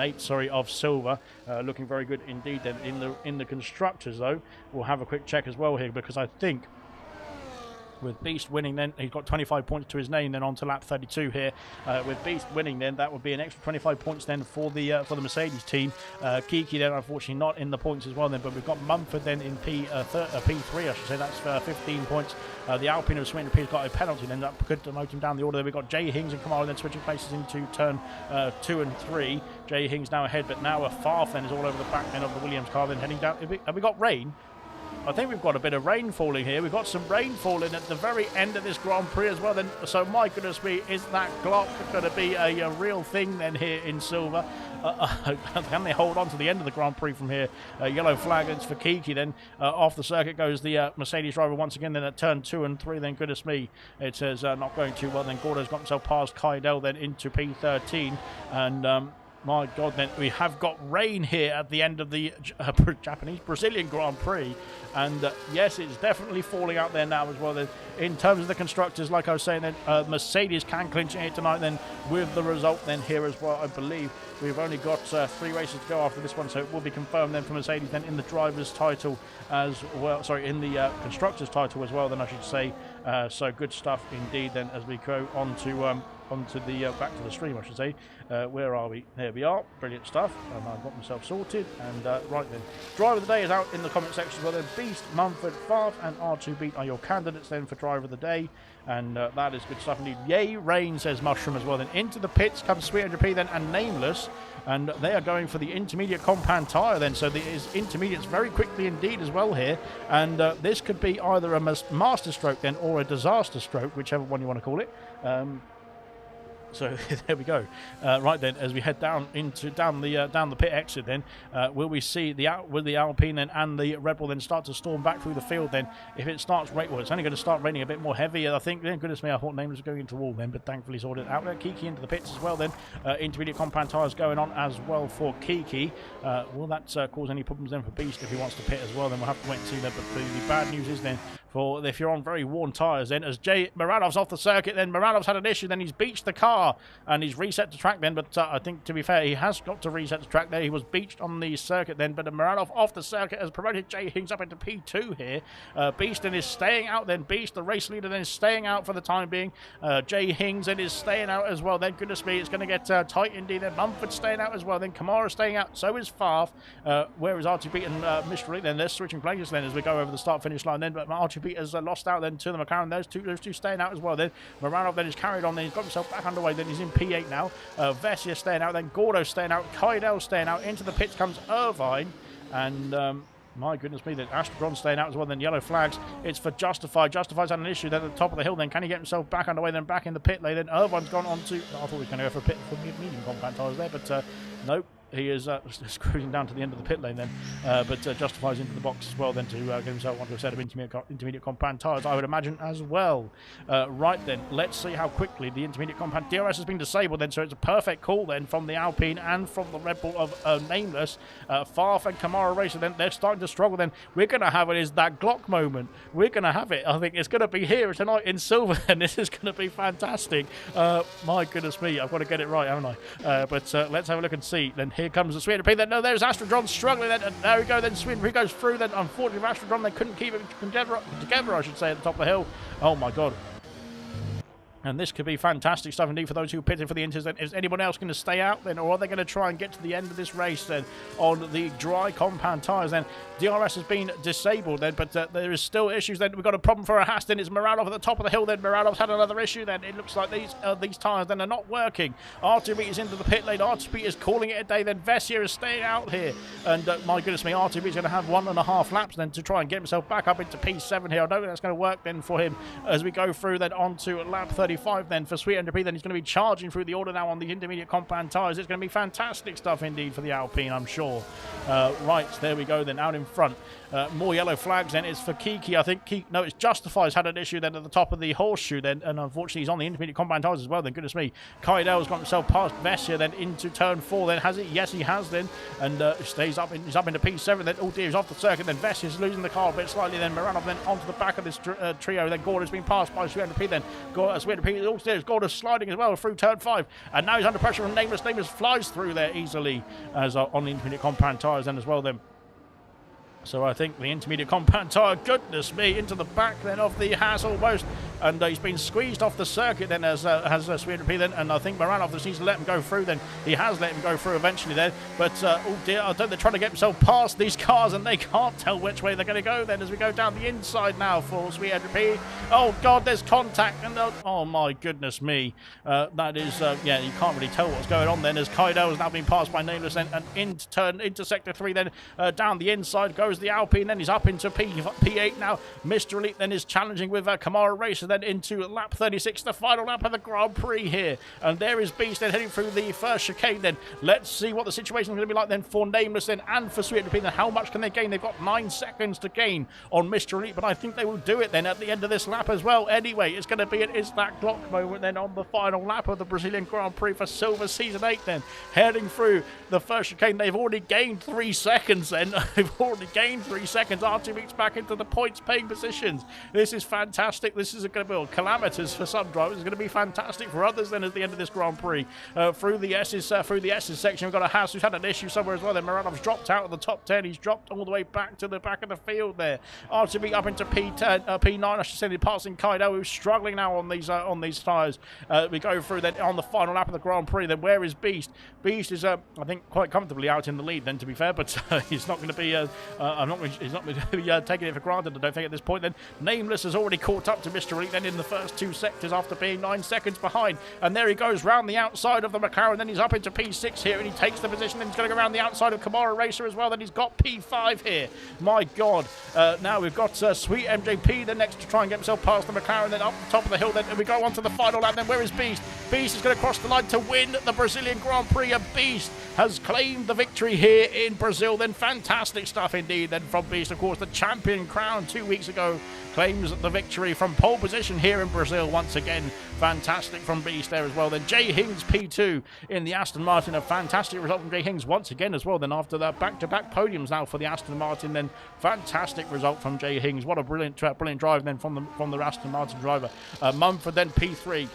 [SPEAKER 1] 8, sorry, of Silver, looking very good indeed. Then in the constructors though, we'll have a quick check as well here, because I think with Beast winning then, he's got 25 points to his name then on to lap 32 here. With Beast winning then, that would be an extra 25 points then for the Mercedes team. Kiki then unfortunately not in the points as well then, but we've got Mumford then in P3, I should say. That's 15 points. The Alpine of Swinton P's got a penalty then, that could demote him down the order. Then we've got Jay Hings and Kamara then switching places into turn 2 and 3. Jay Hings now ahead, but now a Farf then is all over the back then of the Williams car then heading down. Have we got rain? I think we've got a bit of rain falling here. We've got some rain falling at the very end of this Grand Prix as well. Then, so my goodness me, is that Glock going to be a real thing then here in Silver? Can they hold on to the end of the Grand Prix from here? Yellow flag is for Kiki. Then off the circuit goes the Mercedes driver once again. Then at turn 2 and 3. Then goodness me, it says not going too well. Then Gordo's got himself past Kaidel then into P13 and. My God, then we have got rain here at the end of the Brazilian Grand Prix. And yes, it's definitely falling out there now as well. Then, in terms of the constructors, like I was saying, then Mercedes can clinch it here tonight then with the result then here as well, I believe. We've only got 3 races to go after this one, so it will be confirmed then for Mercedes then in the driver's title as well. Sorry, in the constructor's title as well, then I should say. So good stuff indeed then as we go on to... onto the back to the stream, I should say. Where are we? There we are. Brilliant stuff. I've got myself sorted. And right then, driver of the day is out in the comment section as well. Then Beast, Mumford, Farf, and R2 Beat are your candidates then for driver of the day. And that is good stuff indeed. Yay, rain, says Mushroom as well. Then into the pits comes Sweet 100p then and Nameless. And they are going for the intermediate compound tyre then. So there is intermediates very quickly indeed as well here. And this could be either a master stroke then or a disaster stroke, whichever one you want to call it. So there we go. Right then, as we head down the pit exit, then will we see the Alpine then and the Red Bull then start to storm back through the field? Then, if it starts raining, well, it's only going to start raining a bit more heavy. I think. Then, goodness me, I thought Nameless was going into the wall then, but thankfully sorted out. There, Kiki into the pits as well. Then, intermediate compound tyres going on as well for Kiki. Will that cause any problems then for Beast if he wants to pit as well? Then we'll have to wait and see that. But the bad news is then, for if you're on very worn tyres, then as Moranov's off the circuit, then Moranov's had an issue. Then he's beached the car. And he's reset the track then, but I think, to be fair, he has got to reset the track there. He was beached on the circuit then, but Moranov off the circuit has promoted Jay Hings up into P2 here. Beast then is staying out then. Beast, the race leader, then is staying out for the time being. Jay Hings then is staying out as well. Then, goodness me, it's going to get tight indeed. Then Mumford staying out as well. Then Kamara staying out. So is Farf. Where is R2B and Mistral? Then they're switching places then as we go over the start-finish line then, but R2B has lost out then to the McLaren. Those two staying out as well then. Moranov then is carried on. Then he's got himself back underway. Then he's in P8 now. Vessia staying out, then Gordo staying out, Kaidel staying out. Into the pits comes Irvine, and my goodness me, then Astrodron staying out as well. Then yellow flags, it's for Justify. Justify's had an issue then at the top of the hill. Then can he get himself back underway? Then back in the pit lane. Then Irvine's gone on to. I thought we were going to go for a pit for medium compound tyres there, but nope. he is cruising down to the end of the pit lane then, but justifies into the box as well then to get himself onto a set of intermediate compound tyres, I would imagine, as well. Right then, let's see how quickly the intermediate compound DRS has been disabled then, so it's a perfect call then from the Alpine and from the Red Bull of Nameless. Farf and Kamara Racer then, they're starting to struggle then. We're going to have it is that Glock moment. We're going to have it. I think it's going to be here tonight in silver, and this is going to be fantastic. My goodness me, I've got to get it right, haven't I? But let's have a look and see. Then here comes the Sweet P. Then no, there's Astrodron struggling then, and there we go. Then Sweet P goes through. Then unfortunately, Astrodron, they couldn't keep it together, I should say, at the top of the hill. Oh my god. And this could be fantastic stuff indeed for those who pitted for the Inters. Then is anyone else going to stay out then, or are they going to try and get to the end of this race then on the dry compound tyres? Then DRS has been disabled then, but there is still issues. Then we've got a problem for a Haas. Then it's Moradov at the top of the hill. Then Moradov's had another issue. Then it looks like these tyres then are not working. R2B is into the pit lane. R2B is calling it a day. Then Vessier is staying out here, and my goodness me, R2B is going to have 1.5 laps then to try and get himself back up into P7 here. I don't think that's going to work then for him as we go through then onto lap 35 then for Sweet P. Then he's going to be charging through the order now on the intermediate compound tyres. It's going to be fantastic stuff indeed for the Alpine, I'm sure. Right, there we go then, out in front. More yellow flags then. It's for Kiki. I think it's Justifies had an issue then at the top of the horseshoe then, and unfortunately he's on the intermediate compound tyres as well then. Goodness me. Kaidel's got himself past Vessia then into turn 4 then. Has it? Yes, he has then, and he's up into P7 then. Oh dear, he's off the circuit then. Vessia's losing the car a bit slightly then. Moranov then onto the back of this trio. Then Gorda's been passed by Sweet P then. Sweet P also Gorda's sliding as well through turn 5, and now he's under pressure from Nameless. Nameless flies through there easily as on the intermediate compound tyres then as well then. So I think the intermediate compound tyre, goodness me, into the back then of the Haas almost, and he's been squeezed off the circuit then as Sweet P then, and I think Moranov just needs to let him go through then. He has let him go through eventually then, but oh dear, I don't, they're trying to get themselves past these cars and they can't tell which way they're going to go then as we go down the inside now for Sweet P. Oh god, there's contact, and oh my goodness me, that is, yeah, you can't really tell what's going on then as Kaidel has now been passed by Nameless then, and into sector 3 then, down the inside goes the Alpine, then he's up into P8 now. Mr. Elite then is challenging with Kamara Racer then into lap 36, the final lap of the Grand Prix here, and there is Beast then heading through the first chicane then. Let's see what the situation is going to be like then for Nameless then and for Sweet P. Then how much can they gain? They've got 9 seconds to gain on Mr. Elite, but I think they will do it then at the end of this lap as well. Anyway, it's going to be it's that Glock moment then on the final lap of the Brazilian Grand Prix for Silver Season 8 then, heading through the first chicane. They've already gained 3 seconds then. They've already gained 3 seconds. R2 weeks back into the points paying positions. This is fantastic. This is going to be calamitous for some drivers. It's going to be fantastic for others then at the end of this Grand Prix. Through the S's section, we've got a Haas who's had an issue somewhere as well. Then Moranov's dropped out of the top 10. He's dropped all the way back to the back of the field there. R2B up into P9. I should say, they're passing Kaido, who's struggling now on these tyres. We go through then on the final lap of the Grand Prix. Then where is Beast? Beast is, I think, quite comfortably out in the lead then, to be fair, but he's not going to be. He's not going to be taking it for granted, I don't think, at this point. Then Nameless has already caught up to Mr. Elite then in the first 2 sectors after being 9 seconds behind, and there he goes round the outside of the McLaren. Then he's up into P6 here, and he takes the position. Then he's going to go around the outside of Kamara Racer as well. Then he's got P5 here. My god. Now we've got Sweet MJP the next to try and get himself past the McLaren. Then up the top of the hill then, and we go on to the final lap. Then where is Beast? Beast is going to cross the line to win the Brazilian Grand Prix, and Beast has claimed the victory here in Brazil. Then fantastic stuff indeed then from Beast. Of course, the champion crown 2 weeks ago, claims the victory from pole position here in Brazil once again. Fantastic from Beast there as well. Then Jay Hings P2 in the Aston Martin. A fantastic result from Jay Hings once again as well. Then after the back-to-back podiums now for the Aston Martin, then fantastic result from Jay Hings. What a brilliant drive then from the Aston Martin driver. Mumford then P3.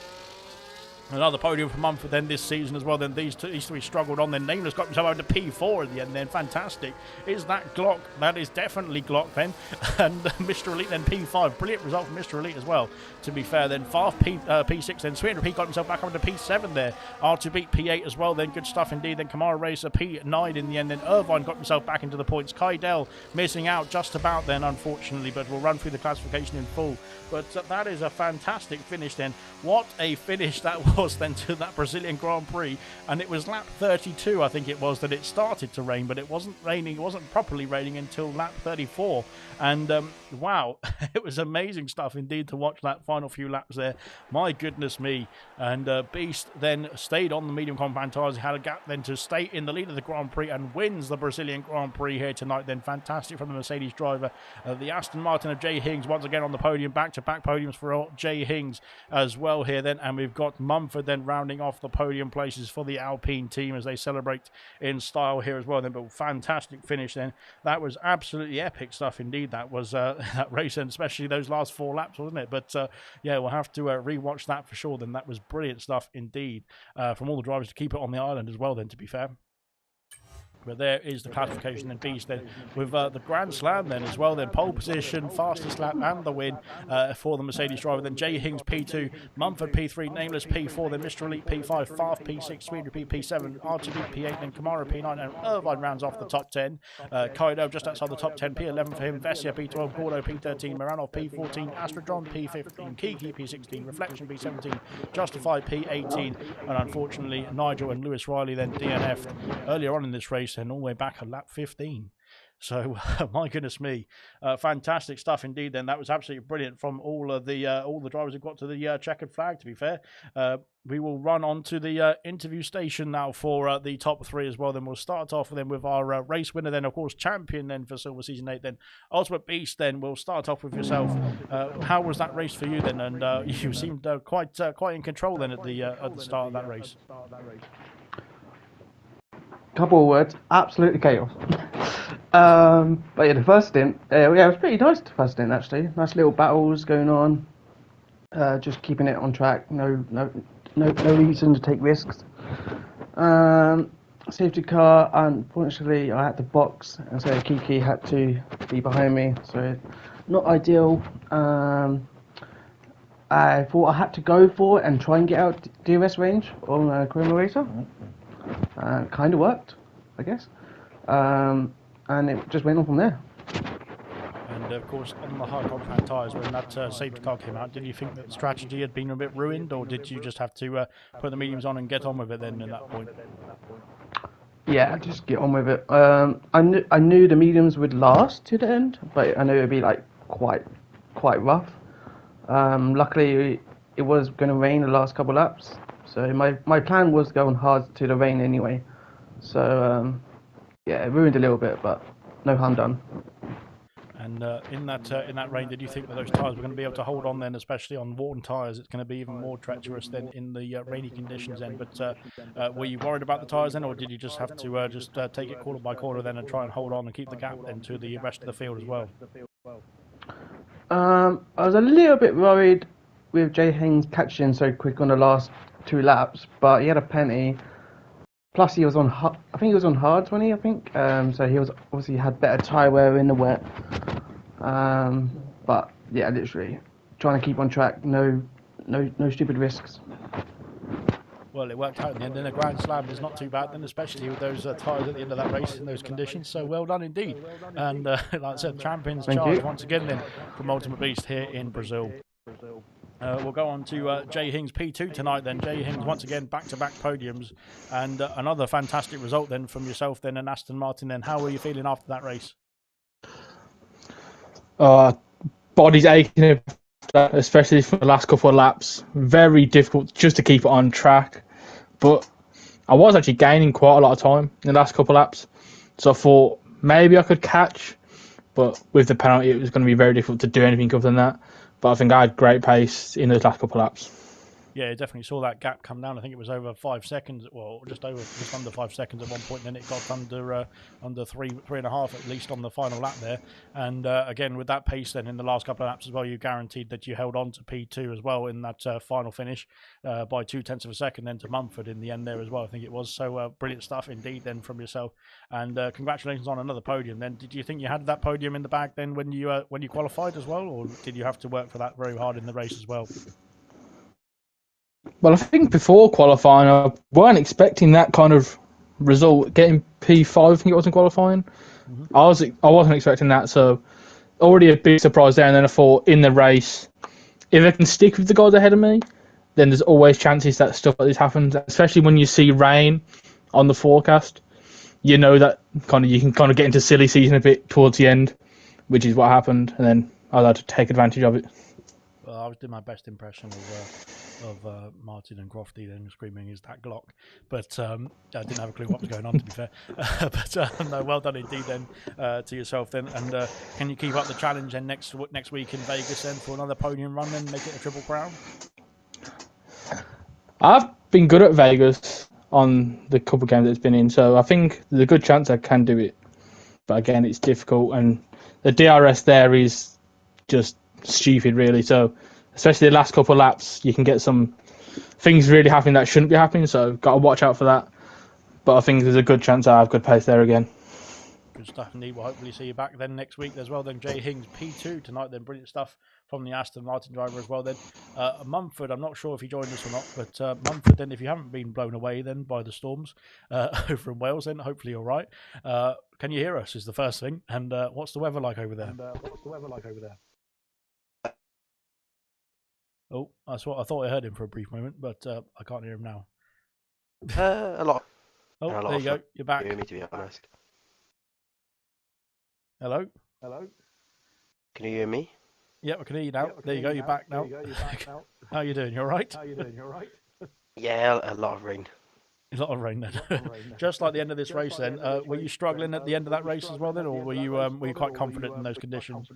[SPEAKER 1] Another podium for Mumford then this season as well. Then these three struggled on. Then Nameless got himself over to P4 at the end then. Fantastic. Is that Glock? That is definitely Glock then. And Mr. Elite then P5. Brilliant result from Mr. Elite as well, to be fair. Then Farf P6 then. Sweet P got himself back up to P7 there. R2 beat P8 as well then. Good stuff indeed. Then Kamara Racer P9 in the end. Then Irvine got himself back into the points. Kaidel missing out just about then, unfortunately, but we'll run through the classification in full. But that is a fantastic finish then. What a finish that course, then to that Brazilian Grand Prix, and it was lap 32, I think it was, that it started to rain, but it wasn't raining, it wasn't properly raining until lap 34, and wow, it was amazing stuff indeed to watch that final few laps there. My goodness me. And Beast then stayed on the medium compound tyres. He had a gap then to stay in the lead of the Grand Prix and wins the Brazilian Grand Prix here tonight. Then fantastic from the Mercedes driver. The Aston Martin of Jay Hings once again on the podium. Back-to-back podiums for Jay Hings as well here then. And we've got Mumford then rounding off the podium places for the Alpine team as they celebrate in style here as well. Then, but fantastic finish then. That was absolutely epic stuff indeed. That was that race, and especially those last 4 laps, wasn't it? But yeah, we'll have to re-watch that for sure. Then that was brilliant stuff indeed from all the drivers to keep it on the island as well. Then, to be fair. But there is the classification and Beast then with the Grand Slam then as well. Then pole position, fastest lap and the win for the Mercedes driver. Then Jay Hings P2, Mumford P3, Nameless P4, then Mr. Elite P5, Farf P6, Sweden P7, RTD P8, then Kamara P9, and Irvine rounds off the top 10. Kaido just outside the top 10, P11 for him, Vessia P12, Gordo P13, Maranov P14, Astrodron P15, Kiki P16, Reflection P17, Justify P18, and unfortunately Nigel and Lewis Riley then DNF'd earlier on in this race and all the way back at lap 15. So my goodness me, fantastic stuff indeed. Then that was absolutely brilliant from all the drivers who got to the checkered flag. To be fair, we will run on to the interview station now for the top 3 as well. Then we'll start off then with our race winner. Then of course champion then for Silver Season 8. Then Ultimate Beast. Then we'll start off with yourself. How was that race for you then? And you seemed quite in control then at the start of that race.
[SPEAKER 2] Couple of words, absolutely chaos. But yeah, the first stint, yeah, it was pretty nice. The first stint actually, nice little battles going on. Just keeping it on track. No reason to take risks. Safety car, unfortunately, I had to box, and so Kiki had to be behind me. So not ideal. I thought I had to go for it and try and get out DRS range on a Chroma Racer. Kind of worked, I guess, and it just went on from there.
[SPEAKER 1] And of course, on the hard compound tyres, when that safety car came out, did you think that the strategy had been a bit ruined, or did you just have to put the mediums on and get on with it then at that point?
[SPEAKER 2] Yeah, just get on with it. I knew the mediums would last to the end, but I knew it'd be like quite rough. Luckily, it was going to rain the last couple laps. So my plan was going hard to the rain anyway. So yeah, it ruined a little bit, but no harm done.
[SPEAKER 1] And in that rain, did you think that those tyres were going to be able to hold on then, especially on worn tyres? It's going to be even more treacherous than in the rainy conditions then. But were you worried about the tyres then, or did you just have to take it corner by corner then and try and hold on and keep the gap then to the rest of the field as well?
[SPEAKER 2] I was a little bit worried with Jay Hings catching so quick on the last 2 laps, but he had a penalty. Plus, he was on. I think he was on hards, wasn't he? I think. So he was obviously had better tyre wear in the wet. But yeah, literally trying to keep on track. No stupid risks.
[SPEAKER 1] Well, it worked out in the end. And a Grand Slam is not too bad then, especially with those tyres at the end of that race in those conditions. So well done indeed. And like I said, champions charge once again then from Ultimate Beast here in Brazil. We'll go on to Jay Hings P2 tonight then. Jay Hings once again back-to-back podiums, and another fantastic result then from yourself then and Aston Martin then. How were you feeling after that race?
[SPEAKER 3] Body's aching, especially for the last couple of laps. Very difficult just to keep it on track, but I was actually gaining quite a lot of time in the last couple of laps, so I thought maybe I could catch, but with the penalty it was going to be very difficult to do anything other than that. But I think I had great pace in those last couple of laps.
[SPEAKER 1] Yeah, definitely saw that gap come down. I think it was over 5 seconds, well, just under 5 seconds at one point. Then it got under three and a half at least on the final lap there. And again, with that pace, then in the last couple of laps as well, you guaranteed that you held on to P2 as well in that final finish by 0.2 of a second. Then to Mumford in the end there as well. I think it was so brilliant stuff indeed then from yourself. And congratulations on another podium. Then did you think you had that podium in the bag then when you qualified as well, or did you have to work for that very hard in the race as well?
[SPEAKER 3] Well, I think before qualifying, I weren't expecting that kind of result. Getting P5, I think it was in qualifying. Mm-hmm. I wasn't expecting that, so already a big surprise there. And then I thought in the race, if I can stick with the guys ahead of me, then there's always chances that stuff like this happens, especially when you see rain on the forecast. You know that you can kind of get into silly season a bit towards the end, which is what happened, and then I had to take advantage of it.
[SPEAKER 1] Well, I was doing my best impression of Martin and Crofty then screaming, "Is that Glock?" But I didn't have a clue what was going on, to be fair. But no, well done indeed then to yourself then. And can you keep up the challenge then next week in Vegas then for another podium run then, make it a triple crown?
[SPEAKER 3] I've been good at Vegas on the couple of games that it's been in, so I think there's a good chance I can do it. But again, it's difficult, and the DRS there is just stupid, really. So, especially the last couple of laps, you can get some things really happening that shouldn't be happening. So, got to watch out for that. But I think there's a good chance I have good pace there again.
[SPEAKER 1] Good stuff indeed. We'll hopefully see you back then next week as well. Then Jay Hings P2 tonight. Then brilliant stuff from the Aston Martin driver as well. Then Mumford, I'm not sure if he joined us or not, but Mumford, then if you haven't been blown away then by the storms over in Wales, then hopefully you're right. Can you hear us? Is the first thing. And what's the weather like over there? Oh, that's what I thought. I heard him for a brief moment, but I can't hear him now.
[SPEAKER 4] A lot.
[SPEAKER 1] Oh, there you go. You're back.
[SPEAKER 4] Hear me, to be honest.
[SPEAKER 1] Hello.
[SPEAKER 4] Can you hear me?
[SPEAKER 1] Yeah, I can hear you now. There you go. You're back now. How you doing? You all right?
[SPEAKER 4] Yeah, a lot of rain.
[SPEAKER 1] A lot of rain then. Just like the end of this race then. Were you struggling at the end of that race as well then, or were you quite confident in those conditions?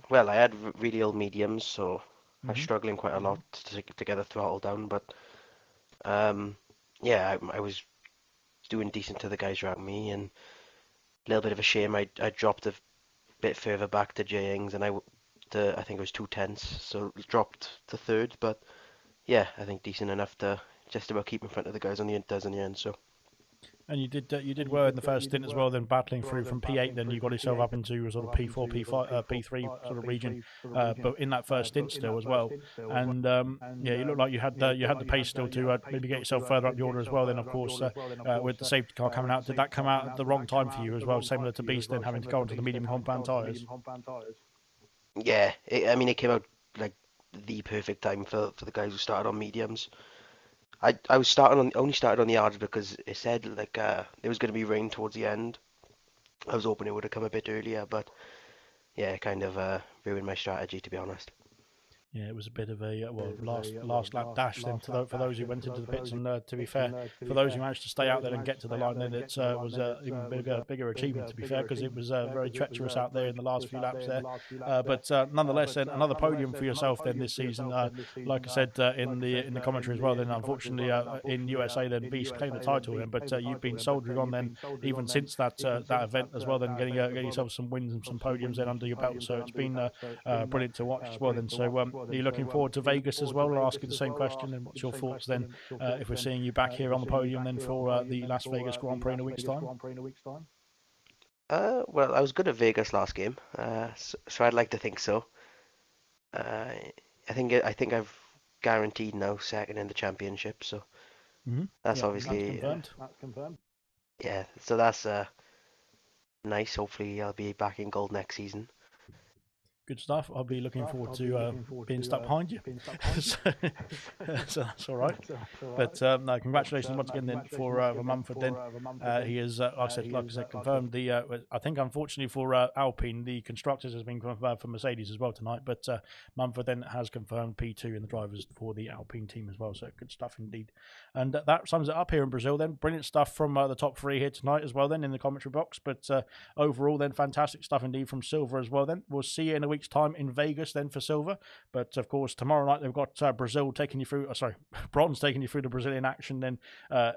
[SPEAKER 4] Well, I had really old mediums, so I was struggling quite a lot to get the throttle down. But yeah, I was doing decent to the guys around me, and a little bit of a shame I dropped a bit further back to Jay Ings, and I think it was 2/10, so dropped to third. But yeah, I think decent enough to just about keep in front of the guys on the end. So.
[SPEAKER 1] And you did well in the first stint as well. Then battling through from P8, then you got yourself up into sort of P4, P5, P3 sort of region, but in that first stint still as well. And yeah, you look like you had the pace still to maybe get yourself further up the order as well. Then of course with the safety car coming out, did that come out at the wrong time for you as well? Similar to Beast, then having to go onto the medium compound tyres.
[SPEAKER 4] Yeah, I mean it came out like the perfect time for the guys who started on mediums. I was only started on the hards because it said like there was going to be rain towards the end. I was hoping it would have come a bit earlier, but yeah, it kind of ruined my strategy, to be honest.
[SPEAKER 1] Yeah, it was a bit of a last lap dash then for those who went into the pits. And to be fair, for those who managed to stay out there and get to the line, then it was even bigger achievement, to be fair, because it was very treacherous out there in the last few laps there. But nonetheless, then another podium for yourself then this season. Like I said in the commentary as well. Then unfortunately in USA, then Beast claimed the title then, but you've been soldiering on then even since that event as well. Then getting yourself some wins and some podiums then under your belt. So it's been brilliant to watch as well. Then so. Are you looking forward to Vegas as well? I'll ask you the same question. And what's your thoughts then if we're seeing you back here on the podium then for the Las Vegas Grand Prix in a week's time?
[SPEAKER 4] Well, I was good at Vegas last game, so I'd like to think so. I think I've guaranteed now second in the championship, so that's obviously
[SPEAKER 1] that's confirmed.
[SPEAKER 4] Yeah, so that's nice. Hopefully, I'll be back in gold next season.
[SPEAKER 1] Good stuff. I'll be looking forward to being stuck behind you. So that's all right. But no, congratulations once again then for Mumford. Then he is, like I said, confirmed. I think unfortunately for Alpine, the constructors has been confirmed for Mercedes as well tonight. But Mumford then has confirmed P2 in the drivers for the Alpine team as well. So good stuff indeed. And that sums it up here in Brazil. Then brilliant stuff from the top three here tonight as well. Then in the commentary box. But overall, then fantastic stuff indeed from Silver as well. Then we'll see you in a week's time in Vegas then for Silver. But of course tomorrow night they've got Brazil taking you through Bronze taking you through the Brazilian action then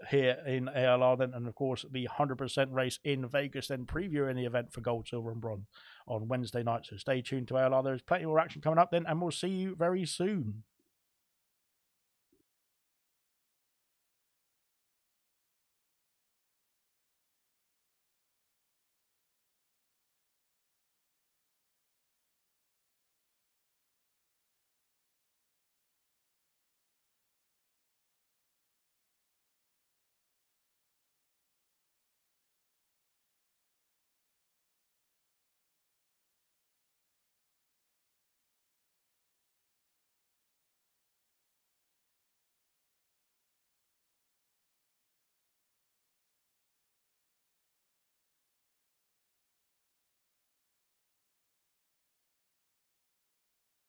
[SPEAKER 1] here in ALR then, and of course the 100% race in Vegas then previewing the event for gold, silver and bronze on Wednesday night. So stay tuned to ALR. There's plenty more action coming up then, and we'll see you very soon.